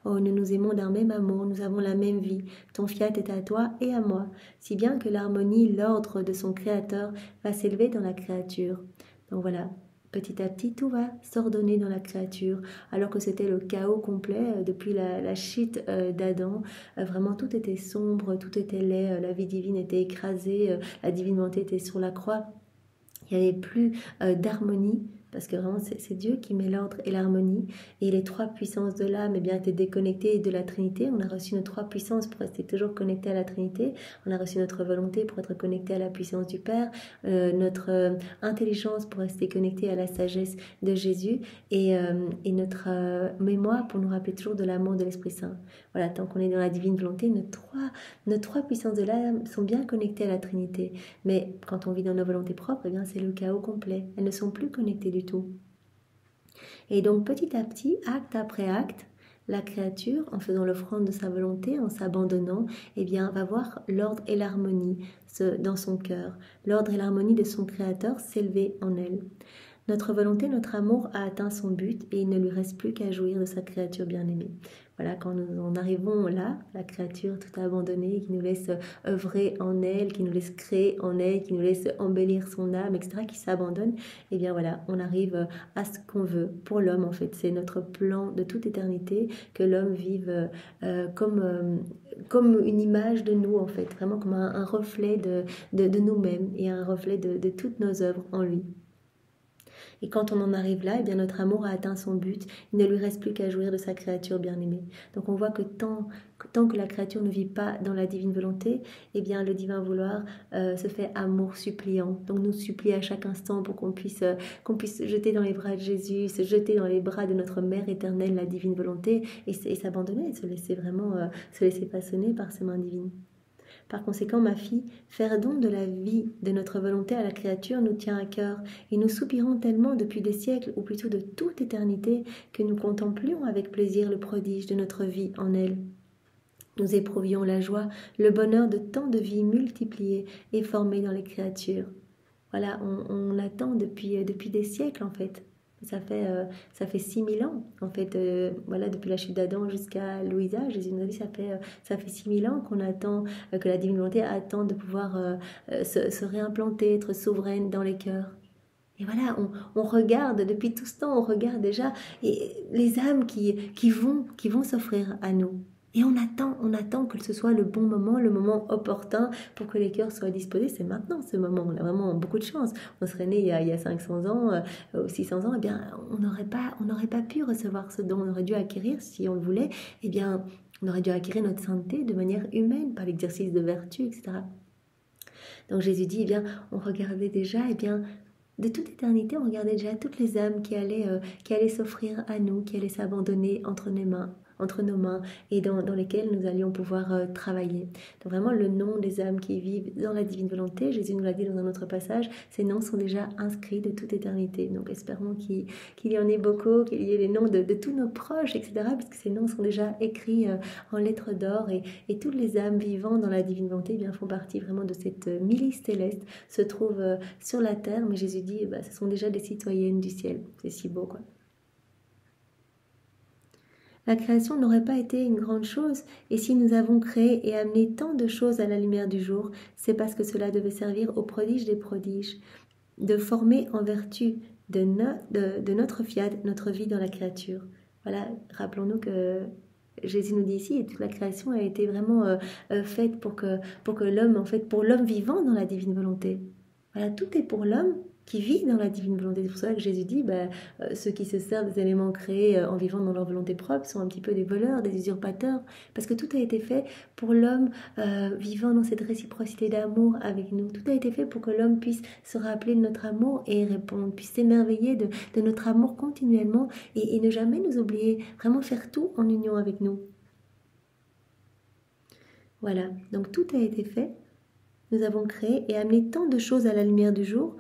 Oh, nous nous aimons d'un même amour, nous avons la même vie. Ton fiat est à toi et à moi, si bien que l'harmonie, l'ordre de son Créateur va s'élever dans la créature. Donc voilà, petit à petit, tout va s'ordonner dans la créature, alors que c'était le chaos complet depuis la chute d'Adam. Vraiment, tout était sombre, tout était laid, la vie divine était écrasée, la divine volonté était sur la croix. Il n'y avait plus d'harmonie, parce que vraiment c'est Dieu qui met l'ordre et l'harmonie, et les trois puissances de l'âme étaient déconnectées de la Trinité. On a reçu nos trois puissances pour rester toujours connectés à la Trinité, on a reçu notre volonté pour être connecté à la puissance du Père, notre intelligence pour rester connecté à la sagesse de Jésus, et notre mémoire pour nous rappeler toujours de l'amour de l'Esprit Saint. Voilà, tant qu'on est dans la divine volonté, nos trois puissances de l'âme sont bien connectées à la Trinité, mais quand on vit dans nos volontés propres, eh bien c'est le chaos complet, elles ne sont plus connectées du tout. Et donc petit à petit, acte après acte, la créature, en faisant l'offrande de sa volonté, en s'abandonnant, eh bien, va voir l'ordre et l'harmonie dans son cœur, l'ordre et l'harmonie de son Créateur s'élever en elle. Notre volonté, notre amour a atteint son but et il ne lui reste plus qu'à jouir de sa créature bien-aimée. Voilà, quand nous en arrivons là, la créature tout abandonnée, qui nous laisse œuvrer en elle, qui nous laisse créer en elle, qui nous laisse embellir son âme, etc., qui s'abandonne, eh bien voilà, on arrive à ce qu'on veut pour l'homme en fait. C'est notre plan de toute éternité, que l'homme vive comme une image de nous en fait, vraiment comme un reflet de nous-mêmes et un reflet de toutes nos œuvres en lui. Et quand on en arrive là, eh bien notre amour a atteint son but. Il ne lui reste plus qu'à jouir de sa créature bien-aimée. Donc on voit que tant que la créature ne vit pas dans la divine volonté, eh bien le divin vouloir se fait amour suppliant. Donc nous supplie à chaque instant pour qu'on puisse se jeter dans les bras de Jésus, se jeter dans les bras de notre Mère éternelle, la divine volonté, et s'abandonner, se laisser vraiment se laisser façonner par ses mains divines. Par conséquent, ma fille, faire don de la vie de notre volonté à la créature nous tient à cœur, et nous soupirons tellement depuis des siècles, ou plutôt de toute éternité, que nous contemplions avec plaisir le prodige de notre vie en elle. Nous éprouvions la joie, le bonheur de tant de vies multipliées et formées dans les créatures. Voilà, on attend depuis des siècles en fait. Ça fait 6000 ans, en fait, voilà, depuis la chute d'Adam jusqu'à Louisa, Jésus nous a dit, ça fait 6000 ans qu'on attend, que la divine volonté attend de pouvoir se réimplanter, être souveraine dans les cœurs. Et voilà, on regarde, depuis tout ce temps, on regarde déjà les âmes qui vont s'offrir à nous. Et on attend que ce soit le bon moment, le moment opportun pour que les cœurs soient disposés. C'est maintenant ce moment, on a vraiment beaucoup de chance. On serait né il y a 500 ans ou 600 ans, eh bien, on n'aurait pas pu recevoir ce don. On aurait dû acquérir, si on le voulait, eh bien, on aurait dû acquérir notre sainteté de manière humaine, par l'exercice de vertu, etc. Donc Jésus dit, eh bien, on regardait déjà, eh bien, de toute éternité, on regardait déjà toutes les âmes qui allaient s'offrir à nous, qui allaient s'abandonner entre nos mains et dans lesquelles nous allions pouvoir travailler. Donc vraiment le nom des âmes qui vivent dans la divine volonté, Jésus nous l'a dit dans un autre passage, ces noms sont déjà inscrits de toute éternité. Donc espérons qu'il y en ait beaucoup, qu'il y ait les noms de tous nos proches, etc. Puisque ces noms sont déjà écrits en lettres d'or et toutes les âmes vivant dans la divine volonté bien, font partie vraiment de cette milice céleste, se trouvent sur la terre, mais Jésus dit, ce sont déjà des citoyennes du ciel. C'est si beau quoi. La création n'aurait pas été une grande chose, et si nous avons créé et amené tant de choses à la lumière du jour, c'est parce que cela devait servir au prodige des prodiges, de former en vertu de notre fiat notre vie dans la créature. Voilà, rappelons-nous que Jésus nous dit ici, et toute la création a été vraiment faite pour que l'homme, en fait, pour l'homme vivant dans la divine volonté. Voilà, tout est pour l'homme qui vit dans la divine volonté. C'est pour ça que Jésus dit, ceux qui se servent des éléments créés en vivant dans leur volonté propre sont un petit peu des voleurs, des usurpateurs, parce que tout a été fait pour l'homme vivant dans cette réciprocité d'amour avec nous. Tout a été fait pour que l'homme puisse se rappeler de notre amour et répondre, puisse s'émerveiller de notre amour continuellement et ne jamais nous oublier, vraiment faire tout en union avec nous. Voilà, donc tout a été fait. Nous avons créé et amené tant de choses à la lumière du jour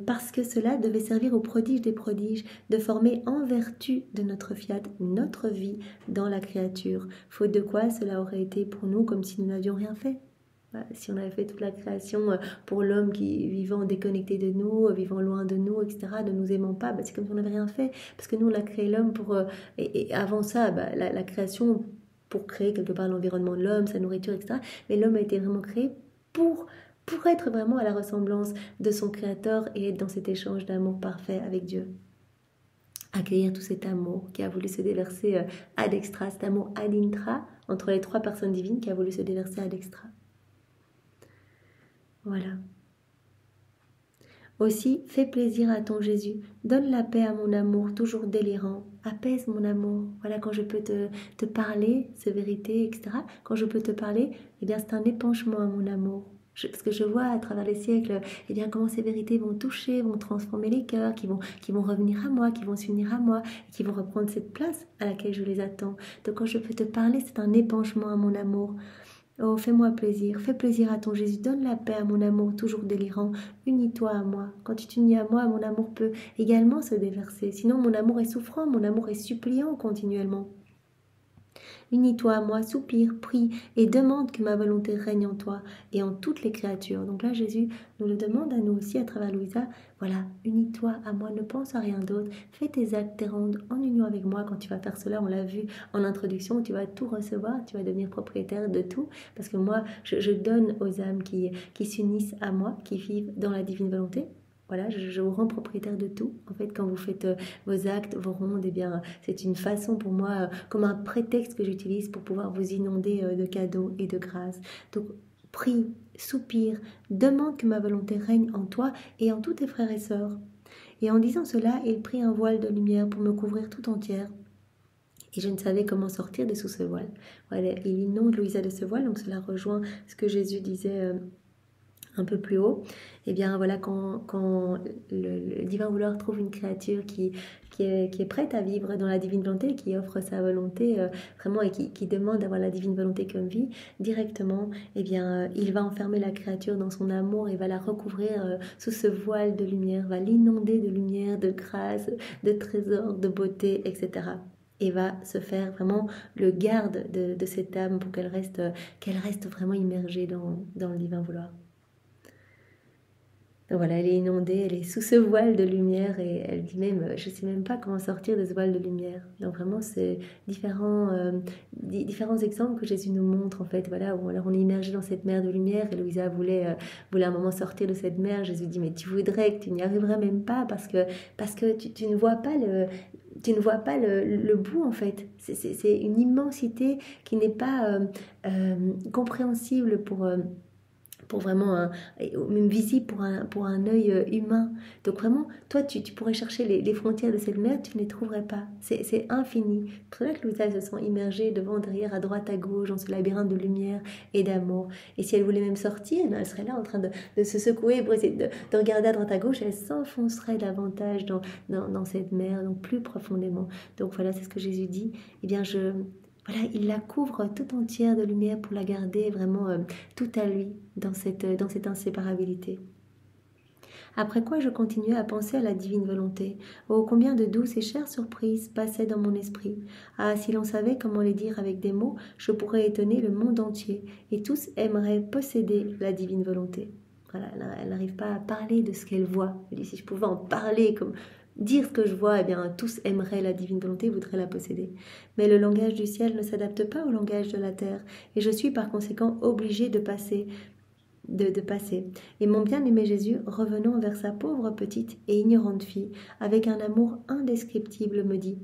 parce que cela devait servir au prodige des prodiges, de former en vertu de notre fiat notre vie dans la créature. Faute de quoi, cela aurait été pour nous comme si nous n'avions rien fait. Voilà, si on avait fait toute la création pour l'homme qui vivant déconnecté de nous, vivant loin de nous, etc., ne nous aimant pas, c'est comme si on n'avait rien fait. Parce que nous, on a créé l'homme pour... et avant ça, la création pour créer quelque part l'environnement de l'homme, sa nourriture, etc. Mais l'homme a été vraiment créé pour être vraiment à la ressemblance de son Créateur et être dans cet échange d'amour parfait avec Dieu. Accueillir tout cet amour qui a voulu se déverser ad extra, cet amour ad intra, entre les trois personnes divines qui a voulu se déverser ad extra. Voilà. Aussi, fais plaisir à ton Jésus, donne la paix à mon amour, toujours délirant, apaise mon amour. Voilà, quand je peux te parler, ces vérités, etc., quand je peux te parler, eh bien c'est un épanchement à mon amour. Parce que je vois à travers les siècles, eh bien comment ces vérités vont toucher, vont transformer les cœurs, qui vont revenir à moi, qui vont s'unir à moi, et qui vont reprendre cette place à laquelle je les attends. Donc quand je peux te parler, c'est un épanchement à mon amour. Oh, fais-moi plaisir, fais plaisir à ton Jésus, donne la paix à mon amour toujours délirant, unis-toi à moi. Quand tu t'unis à moi, mon amour peut également se déverser. Sinon, mon amour est souffrant, mon amour est suppliant continuellement. Unis-toi à moi, soupire, prie et demande que ma volonté règne en toi et en toutes les créatures. Donc là, Jésus nous le demande à nous aussi à travers Louisa. Voilà, unis-toi à moi, ne pense à rien d'autre. Fais tes actes, tes rondes en union avec moi. Quand tu vas faire cela, on l'a vu en introduction, tu vas tout recevoir, tu vas devenir propriétaire de tout. Parce que moi, je donne aux âmes qui s'unissent à moi, qui vivent dans la divine volonté. Voilà, je vous rends propriétaire de tout. En fait, quand vous faites vos actes, vos rondes, eh bien, c'est une façon pour moi, comme un prétexte que j'utilise pour pouvoir vous inonder de cadeaux et de grâces. Donc, prie, soupire, demande que ma volonté règne en toi et en tous tes frères et sœurs. Et en disant cela, il prit un voile de lumière pour me couvrir tout entière. Et je ne savais comment sortir de sous ce voile. Voilà, il inonde Louisa de ce voile, donc cela rejoint ce que Jésus disait un peu plus haut. Et bien voilà, quand le divin vouloir trouve une créature qui est prête à vivre dans la divine volonté, qui offre sa volonté vraiment et qui demande d'avoir la divine volonté comme vie, directement, eh bien, il va enfermer la créature dans son amour et va la recouvrir sous ce voile de lumière, va l'inonder de lumière, de grâce, de trésors, de beauté, etc. Et va se faire vraiment le garde de cette âme pour qu'elle reste vraiment immergée dans le divin vouloir. Donc voilà, elle est inondée, elle est sous ce voile de lumière et elle dit même, je ne sais même pas comment sortir de ce voile de lumière. Donc vraiment, c'est différents exemples que Jésus nous montre en fait. Voilà, où alors on est immergé dans cette mer de lumière et Louisa voulait à un moment sortir de cette mer. Jésus dit, mais tu voudrais que tu n'y arriverais même pas parce que tu ne vois pas le bout en fait. C'est une immensité qui n'est pas compréhensible pour vraiment même visible pour un œil humain. Donc vraiment, toi, tu pourrais chercher les frontières de cette mer, tu ne les trouverais pas. C'est infini. C'est pour ça que Louisa se sent immergée devant, derrière, à droite, à gauche, dans ce labyrinthe de lumière et d'amour. Et si elle voulait même sortir, elle serait là en train de se secouer pour essayer de regarder à droite, à gauche, elle s'enfoncerait davantage dans cette mer, donc plus profondément. Donc voilà, c'est ce que Jésus dit. Eh bien, voilà, il la couvre tout entière de lumière pour la garder vraiment tout à lui dans cette inséparabilité. Après quoi je continuais à penser à la divine volonté. Oh, combien de douces et chères surprises passaient dans mon esprit. Ah, si l'on savait comment les dire avec des mots, je pourrais étonner le monde entier, et tous aimeraient posséder la divine volonté. Voilà, elle n'arrive pas à parler de ce qu'elle voit. Elle dit, si je pouvais en parler comme... dire ce que je vois, eh bien, tous aimeraient la divine volonté, voudraient la posséder. Mais le langage du ciel ne s'adapte pas au langage de la terre, et je suis par conséquent obligée de passer. Et mon bien-aimé Jésus, revenant vers sa pauvre petite et ignorante fille, avec un amour indescriptible, me dit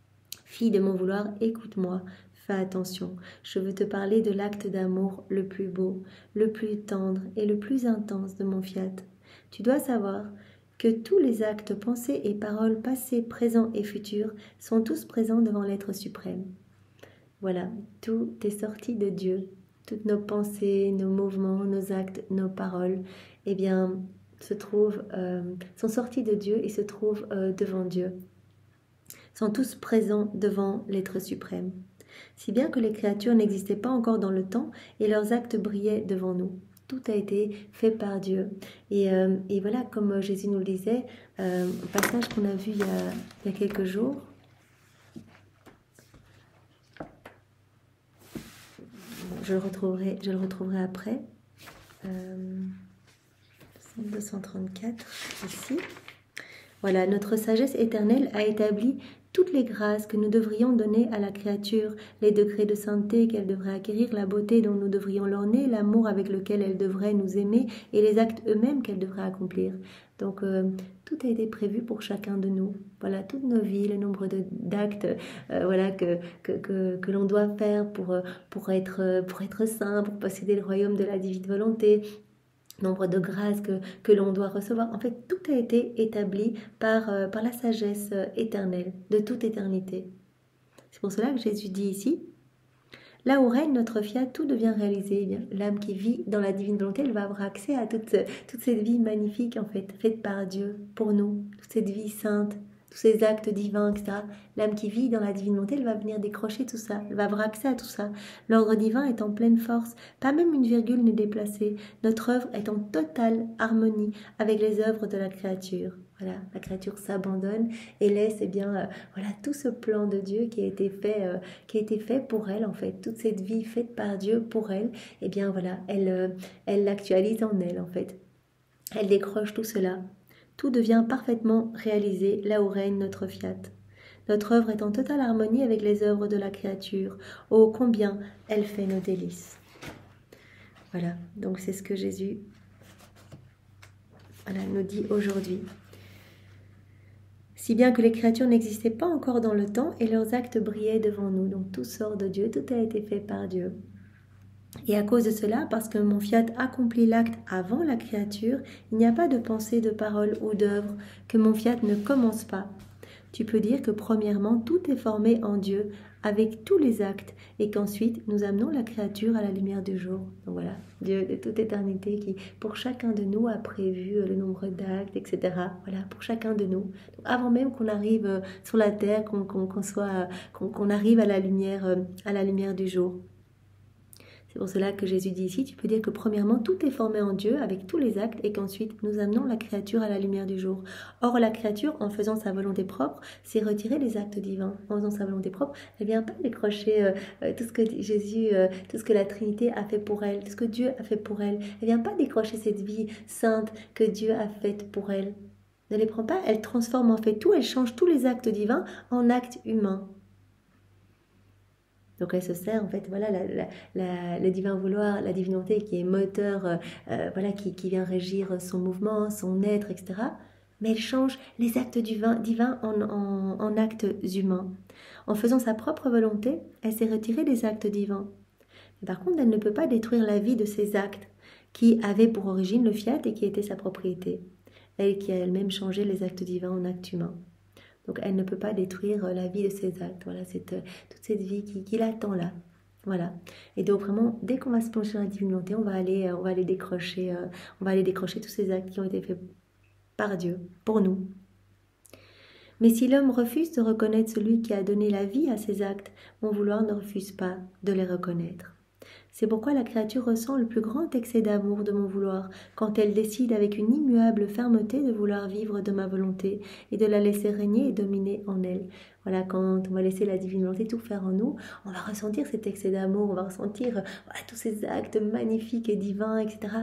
« Fille de mon vouloir, écoute-moi, Fais attention, je veux te parler de l'acte d'amour le plus beau, le plus tendre et le plus intense de mon fiat. Tu dois savoir que tous les actes, pensées et paroles passés, présents et futurs sont tous présents devant l'être suprême. Voilà, tout est sorti de Dieu. Toutes nos pensées, nos mouvements, nos actes, nos paroles, eh bien, sont sortis de Dieu et se trouvent devant Dieu. Sont tous présents devant l'être suprême. Si bien que les créatures n'existaient pas encore dans le temps et leurs actes brillaient devant nous. Tout a été fait par Dieu. Et voilà, comme Jésus nous le disait, un passage qu'on a vu il y a quelques jours. Je le retrouverai après. 234, ici. Voilà, notre sagesse éternelle a établi toutes les grâces que nous devrions donner à la créature, les degrés de sainteté qu'elle devrait acquérir, la beauté dont nous devrions l'orner, l'amour avec lequel elle devrait nous aimer et les actes eux-mêmes qu'elle devrait accomplir. Donc, tout a été prévu pour chacun de nous. Voilà, toutes nos vies, le nombre d'actes voilà, que l'on doit faire pour être saint, pour posséder le royaume de la divine volonté, nombre de grâces que l'on doit recevoir. En fait, tout a été établi par la sagesse éternelle, de toute éternité. C'est pour cela que Jésus dit ici, là où règne notre fiat, tout devient réalisé. Eh bien, l'âme qui vit dans la divine volonté, elle va avoir accès à toute cette vie magnifique, en fait, faite par Dieu, pour nous, toute cette vie sainte, tous ces actes divins, etc. L'âme qui vit dans la divine volonté, elle va venir décrocher tout ça, elle va avoir accès à tout ça. L'ordre divin est en pleine force, pas même une virgule n'est déplacée. Notre œuvre est en totale harmonie avec les œuvres de la créature. Voilà, la créature s'abandonne et laisse voilà, tout ce plan de Dieu qui a été fait pour elle, en fait. Toute cette vie faite par Dieu pour elle, eh bien voilà, elle l'actualise en elle, en fait. Elle décroche tout cela. Tout devient parfaitement réalisé là où règne notre fiat. Notre œuvre est en totale harmonie avec les œuvres de la créature. Oh, combien elle fait nos délices. Voilà, donc c'est ce que Jésus nous dit aujourd'hui. Si bien que les créatures n'existaient pas encore dans le temps et leurs actes brillaient devant nous. Donc tout sort de Dieu, tout a été fait par Dieu. Et à cause de cela, parce que mon fiat accomplit l'acte avant la créature, il n'y a pas de pensée, de parole ou d'œuvre que mon fiat ne commence pas. Tu peux dire que premièrement, tout est formé en Dieu avec tous les actes et qu'ensuite nous amenons la créature à la lumière du jour. Donc voilà, Dieu de toute éternité qui pour chacun de nous a prévu le nombre d'actes, etc. Voilà, pour chacun de nous. Donc, avant même qu'on arrive sur la terre, qu'on arrive à la lumière du jour. C'est pour cela que Jésus dit ici, tu peux dire que premièrement, tout est formé en Dieu avec tous les actes et qu'ensuite nous amenons la créature à la lumière du jour. Or, la créature, en faisant sa volonté propre, c'est retirer les actes divins. En faisant sa volonté propre, elle ne vient pas décrocher tout ce que Jésus, tout ce que la Trinité a fait pour elle, tout ce que Dieu a fait pour elle. Elle ne vient pas décrocher cette vie sainte que Dieu a faite pour elle. Ne les prend pas, elle transforme en fait tout, elle change tous les actes divins en actes humains. Donc elle se sert en fait, voilà, le divin vouloir, la divinité qui est moteur, voilà, qui vient régir son mouvement, son être, etc. Mais elle change les actes divins en actes humains. En faisant sa propre volonté, elle s'est retirée des actes divins. Mais par contre, elle ne peut pas détruire la vie de ces actes qui avaient pour origine le fiat et qui était sa propriété. Elle qui a elle-même changé les actes divins en actes humains. Donc elle ne peut pas détruire la vie de ses actes. Voilà, toute cette vie qui l'attend là. Voilà. Et donc vraiment, dès qu'on va se pencher dans la divine volonté, on va aller décrocher tous ces actes qui ont été faits par Dieu, pour nous. Mais si l'homme refuse de reconnaître celui qui a donné la vie à ses actes, mon vouloir ne refuse pas de les reconnaître. C'est pourquoi la créature ressent le plus grand excès d'amour de mon vouloir, quand elle décide avec une immuable fermeté de vouloir vivre de ma volonté et de la laisser régner et dominer en elle. Voilà, quand on va laisser la divine volonté tout faire en nous, on va ressentir cet excès d'amour, on va ressentir tous ces actes magnifiques et divins, etc.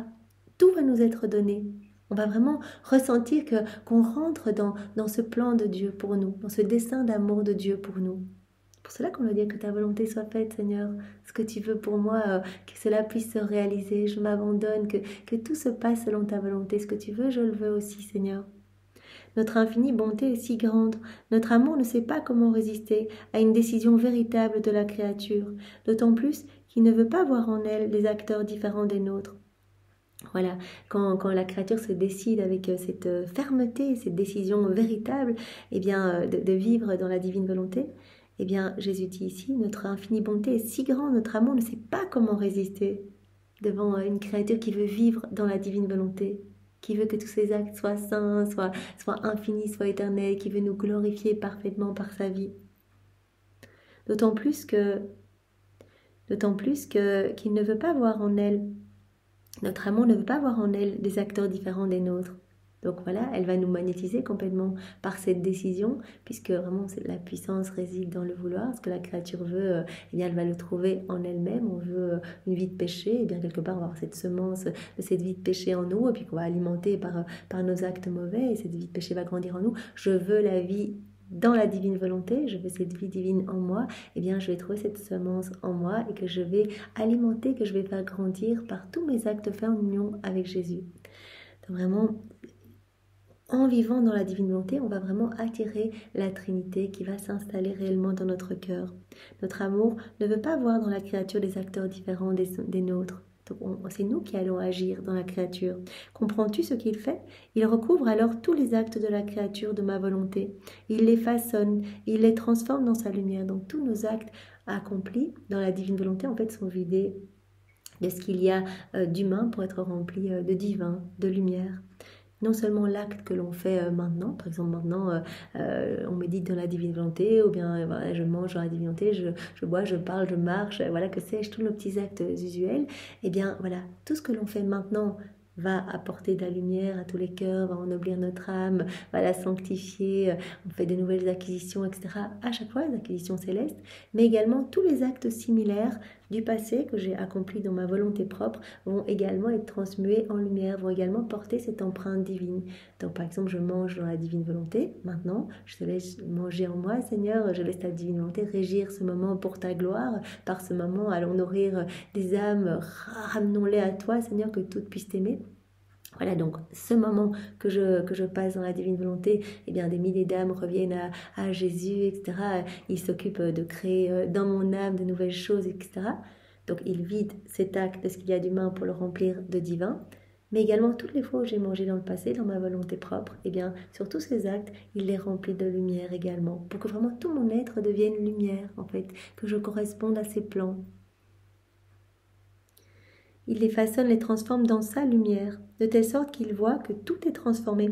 Tout va nous être donné. On va vraiment ressentir qu'on rentre dans ce plan de Dieu pour nous, dans ce dessein d'amour de Dieu pour nous. C'est pour cela qu'on doit dire que ta volonté soit faite, Seigneur. Ce que tu veux pour moi, que cela puisse se réaliser. Je m'abandonne, que tout se passe selon ta volonté. Ce que tu veux, je le veux aussi, Seigneur. Notre infinie bonté est si grande. Notre amour ne sait pas comment résister à une décision véritable de la créature, d'autant plus qu'il ne veut pas voir en elle des acteurs différents des nôtres. Voilà, quand la créature se décide avec cette fermeté, cette décision véritable, eh bien, de vivre dans la divine volonté, eh bien, Jésus dit ici, notre infinie bonté est si grande, notre amour ne sait pas comment résister devant une créature qui veut vivre dans la divine volonté, qui veut que tous ses actes soient saints, soient infinis, soient éternels, qui veut nous glorifier parfaitement par sa vie. D'autant plus qu'il ne veut pas voir en elle, notre amour ne veut pas voir en elle des acteurs différents des nôtres. Donc voilà, elle va nous magnétiser complètement par cette décision, puisque vraiment la puissance réside dans le vouloir. Ce que la créature veut, eh bien, elle va le trouver en elle-même. On veut une vie de péché, et bien quelque part on va avoir cette semence de cette vie de péché en nous, et puis qu'on va alimenter par nos actes mauvais, et cette vie de péché va grandir en nous. Je veux la vie dans la divine volonté, je veux cette vie divine en moi, eh bien je vais trouver cette semence en moi et que je vais alimenter, que je vais faire grandir par tous mes actes faits en union avec Jésus. Donc vraiment, en vivant dans la divine volonté, on va vraiment attirer la Trinité qui va s'installer réellement dans notre cœur. Notre amour ne veut pas voir dans la créature des acteurs différents des nôtres. C'est nous qui allons agir dans la créature. Comprends-tu ce qu'il fait? Il recouvre alors tous les actes de la créature de ma volonté. Il les façonne, il les transforme dans sa lumière. Donc tous nos actes accomplis dans la divine volonté en fait sont vidés de ce qu'il y a d'humain pour être remplis de divin, de lumière. Non seulement l'acte que l'on fait maintenant, par exemple maintenant on médite dans la divine volonté, ou bien voilà, je mange dans la divine volonté, je bois, je parle, je marche, voilà que sais-je, tous nos petits actes usuels, et bien voilà, tout ce que l'on fait maintenant va apporter de la lumière à tous les cœurs, va ennoblir notre âme, va la sanctifier, on fait de nouvelles acquisitions, etc. À chaque fois, les acquisitions célestes, mais également tous les actes similaires du passé que j'ai accomplis dans ma volonté propre vont également être transmués en lumière, vont également porter cette empreinte divine. Donc par exemple, je mange dans la divine volonté, maintenant, je te laisse manger en moi, Seigneur, je laisse ta divine volonté régir ce moment pour ta gloire, par ce moment, allons nourrir des âmes, ramenons-les à toi, Seigneur, que toutes puissent t'aimer. Voilà, donc ce moment que je passe dans la divine volonté, eh bien des milliers d'âmes reviennent à Jésus, etc. Il s'occupe de créer dans mon âme de nouvelles choses, etc. Donc il vide cet acte de ce qu'il y a d'humain pour le remplir de divin. Mais également toutes les fois où j'ai mangé dans le passé, dans ma volonté propre, eh bien sur tous ces actes, il les remplit de lumière également, pour que vraiment tout mon être devienne lumière, en fait, que je corresponde à ses plans. Il les façonne, les transforme dans sa lumière, de telle sorte qu'il voit que tout est transformé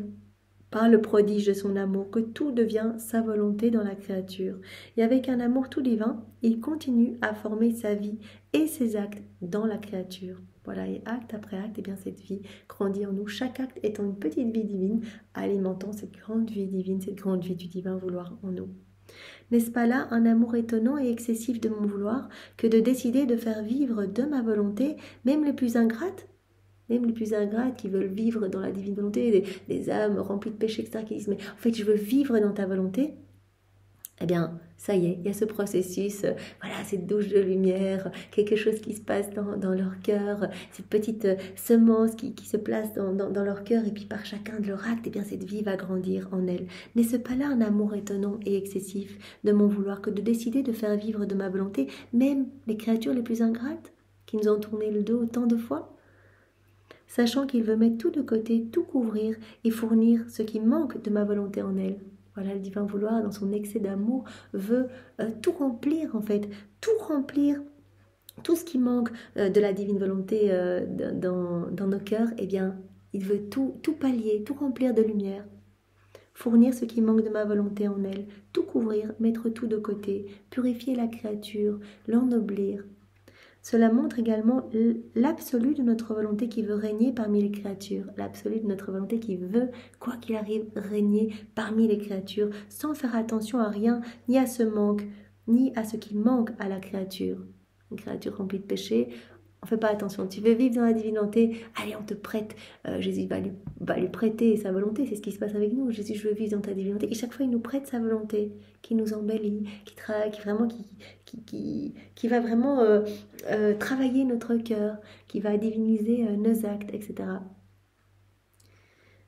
par le prodige de son amour, que tout devient sa volonté dans la créature. Et avec un amour tout divin, il continue à former sa vie et ses actes dans la créature. Voilà, et acte après acte, et bien cette vie grandit en nous, chaque acte étant une petite vie divine, alimentant cette grande vie divine, cette grande vie du divin vouloir en nous. N'est-ce pas là un amour étonnant et excessif de mon vouloir que de décider de faire vivre de ma volonté, même les plus ingrates qui veulent vivre dans la divine volonté, des âmes remplies de péché, etc., qui disent « mais en fait je veux vivre dans ta volonté », eh bien, ça y est, il y a ce processus, voilà, cette douche de lumière, quelque chose qui se passe dans leur cœur, cette petite semence qui se place dans leur cœur, et puis par chacun de leurs actes, eh bien, cette vie va grandir en elles. N'est-ce pas là un amour étonnant et excessif de mon vouloir que de décider de faire vivre de ma volonté, même les créatures les plus ingrates, qui nous ont tourné le dos autant de fois ? Sachant qu'il veut mettre tout de côté, tout couvrir et fournir ce qui manque de ma volonté en elle. Voilà, le divin vouloir, dans son excès d'amour, veut tout remplir en fait, tout remplir, tout ce qui manque de la divine volonté dans nos cœurs, eh bien, il veut tout pallier, tout remplir de lumière, fournir ce qui manque de ma volonté en elle, tout couvrir, mettre tout de côté, purifier la créature, l'ennoblir. Cela montre également l'absolu de notre volonté qui veut régner parmi les créatures, l'absolu de notre volonté qui veut, quoi qu'il arrive, régner parmi les créatures, sans faire attention à rien, ni à ce manque, ni à ce qui manque à la créature. Une créature remplie de péché, on ne fait pas attention. Tu veux vivre dans la divinité, allez, on te prête. Jésus va lui prêter sa volonté, c'est ce qui se passe avec nous. Jésus, je veux vivre dans ta divinité. Et chaque fois, il nous prête sa volonté, qui nous embellit, qui va vraiment travailler notre cœur, qui va diviniser nos actes, etc.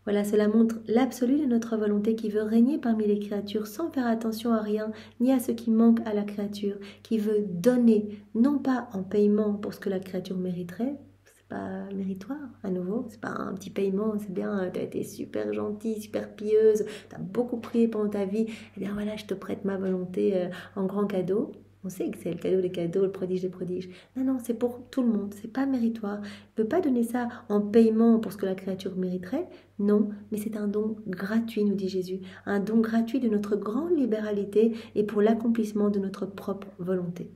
Voilà, cela montre l'absolu de notre volonté qui veut régner parmi les créatures sans faire attention à rien, ni à ce qui manque à la créature, qui veut donner, non pas en paiement pour ce que la créature mériterait, c'est pas méritoire, à nouveau, c'est pas un petit paiement, c'est bien, tu as été super gentille, super pieuse, tu as beaucoup prié pendant ta vie, et bien voilà, je te prête ma volonté en grand cadeau. On sait que c'est le cadeau des cadeaux, le prodige des prodiges. Non, non, c'est pour tout le monde, c'est pas méritoire. Il ne peut pas donner ça en paiement pour ce que la créature mériterait. Non, mais c'est un don gratuit, nous dit Jésus. Un don gratuit de notre grande libéralité et pour l'accomplissement de notre propre volonté.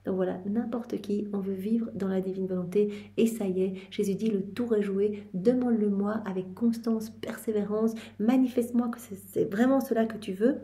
Donc voilà, n'importe qui, on veut vivre dans la divine volonté et ça y est, Jésus dit le tour est joué, demande-le-moi avec constance, persévérance, manifeste-moi que c'est vraiment cela que tu veux.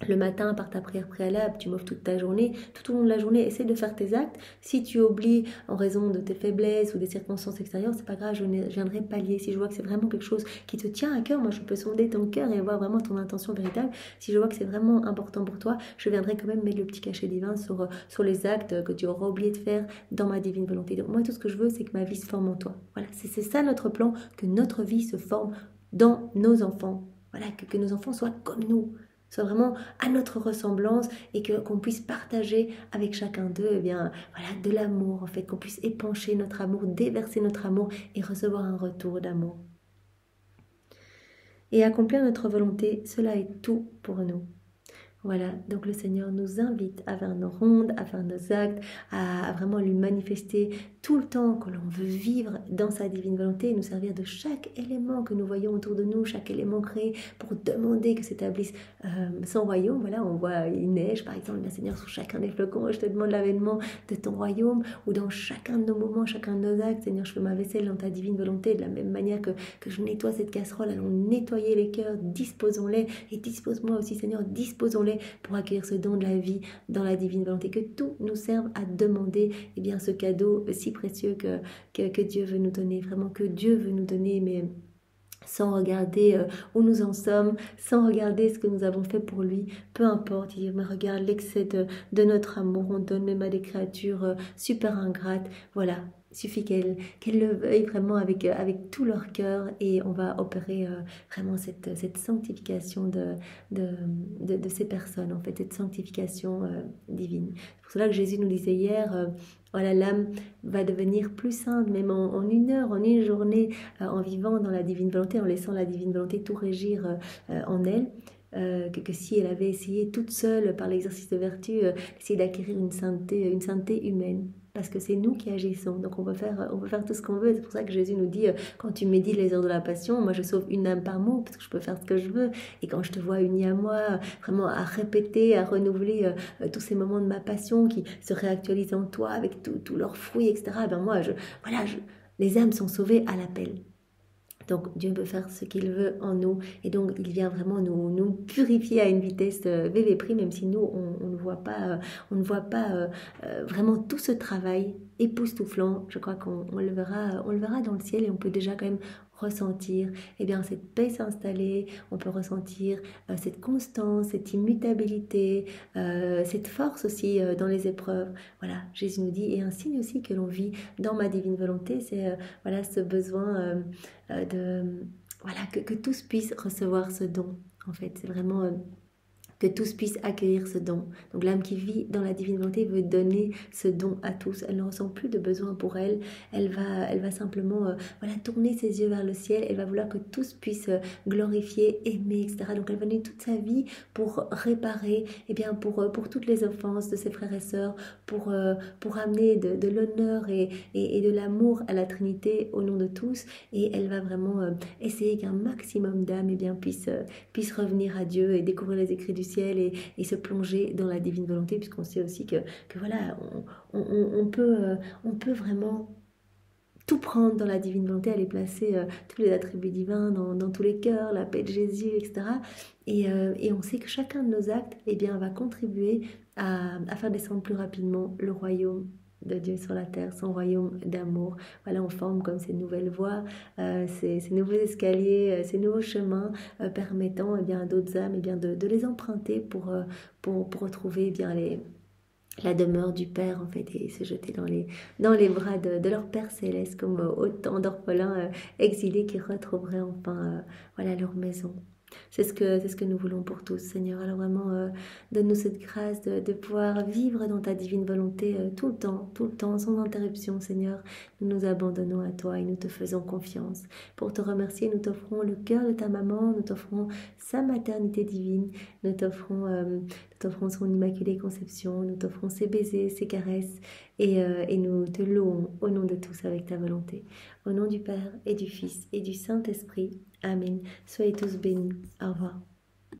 Le matin, par ta prière préalable, tu m'offres toute ta journée, tout au long de la journée, essaie de faire tes actes. Si tu oublies en raison de tes faiblesses ou des circonstances extérieures, c'est pas grave, je viendrai pallier. Si je vois que c'est vraiment quelque chose qui te tient à cœur, moi je peux sonder ton cœur et voir vraiment ton intention véritable. Si je vois que c'est vraiment important pour toi, je viendrai quand même mettre le petit cachet divin sur les actes que tu auras oublié de faire dans ma divine volonté. Donc moi, tout ce que je veux, c'est que ma vie se forme en toi. Voilà, c'est ça notre plan, que notre vie se forme dans nos enfants. Voilà, que nos enfants soient comme nous. Soit vraiment à notre ressemblance et qu'on puisse partager avec chacun d'eux eh bien, voilà, de l'amour, en fait, qu'on puisse épancher notre amour, déverser notre amour et recevoir un retour d'amour. Et accomplir notre volonté, cela est tout pour nous. Voilà, donc le Seigneur nous invite à faire nos rondes, à faire nos actes, à vraiment lui manifester tout le temps que l'on veut vivre dans sa divine volonté et nous servir de chaque élément que nous voyons autour de nous, chaque élément créé pour demander que s'établisse son royaume. Voilà, on voit il neige par exemple, le Seigneur sur chacun des flocons, je te demande l'avènement de ton royaume, ou dans chacun de nos mouvements, chacun de nos actes, Seigneur, je fais ma vaisselle dans ta divine volonté, de la même manière que je nettoie cette casserole, allons nettoyer les cœurs, disposons-les, et dispose-moi aussi Seigneur, disposons-les pour accueillir ce don de la vie dans la divine volonté, que tout nous serve à demander eh bien, ce cadeau si précieux que Dieu veut nous donner, vraiment que Dieu veut nous donner, mais sans regarder où nous en sommes, sans regarder ce que nous avons fait pour lui, peu importe, il dit, mais regarde l'excès de notre amour, on donne même à des créatures super ingrates, voilà. Il suffit qu'elles le veuillent vraiment avec tout leur cœur et on va opérer vraiment cette sanctification de ces personnes, en fait, cette sanctification divine. C'est pour cela que Jésus nous disait hier, voilà, l'âme va devenir plus sainte, même en une heure, en une journée, en vivant dans la divine volonté, en laissant la divine volonté tout régir en elle. Que si elle avait essayé toute seule, par l'exercice de vertu, essayer d'acquérir une sainteté humaine. Parce que c'est nous qui agissons, donc on peut faire tout ce qu'on veut. C'est pour ça que Jésus nous dit, quand tu médites les heures de la passion, moi je sauve une âme par mot, parce que je peux faire ce que je veux. Et quand je te vois unie à moi, vraiment à répéter, à renouveler tous ces moments de ma passion qui se réactualisent en toi avec tous leurs fruits, etc. Ben moi, les âmes sont sauvées à l'appel. Donc Dieu peut faire ce qu'il veut en nous et donc il vient vraiment nous purifier à une vitesse VV', même si nous on ne voit pas, vraiment tout ce travail époustouflant. Je crois qu'on le verra dans le ciel et on peut déjà quand même ressentir eh bien, cette paix s'installer, on peut ressentir cette constance, cette immutabilité, cette force aussi dans les épreuves. Voilà, Jésus nous dit, et un signe aussi que l'on vit dans ma divine volonté, c'est voilà, ce besoin voilà, que tous puissent recevoir ce don. En fait, c'est vraiment que tous puissent accueillir ce don. Donc l'âme qui vit dans la divine volonté veut donner ce don à tous. Elle ne ressent plus de besoin pour elle. Elle va simplement voilà, tourner ses yeux vers le ciel. Elle va vouloir que tous puissent glorifier, aimer, etc. Donc elle va donner toute sa vie pour réparer, eh bien, pour toutes les offenses de ses frères et sœurs, pour amener de l'honneur et de l'amour à la Trinité au nom de tous. Et elle va vraiment essayer qu'un maximum d'âmes eh bien, puissent revenir à Dieu et découvrir les écrits du ciel et se plonger dans la divine volonté, puisqu'on sait aussi que voilà, on peut vraiment tout prendre dans la divine volonté, aller placer tous les attributs divins dans tous les cœurs, la paix de Jésus, etc. Et on sait que chacun de nos actes eh bien, va contribuer à faire descendre plus rapidement le royaume de Dieu sur la terre, son royaume d'amour. Voilà, on forme comme ces nouvelles voies, ces nouveaux escaliers, ces nouveaux chemins permettant eh bien, à d'autres âmes eh bien, de les emprunter pour retrouver eh bien, la demeure du Père, en fait, et se jeter dans les bras de leur Père céleste, comme autant d'orphelins exilés qui retrouveraient enfin voilà, leur maison. C'est ce que nous voulons pour tous, Seigneur. Alors vraiment, donne-nous cette grâce de pouvoir vivre dans ta divine volonté tout le temps, sans interruption, Seigneur. Nous nous abandonnons à toi et nous te faisons confiance. Pour te remercier, nous t'offrons le cœur de ta maman, nous t'offrons sa maternité divine, nous t'offrons son immaculée conception, nous t'offrons ses baisers, ses caresses, et nous te louons au nom de tous avec ta volonté. Au nom du Père et du Fils et du Saint-Esprit. Amen. Soyez tous bénis. Au revoir.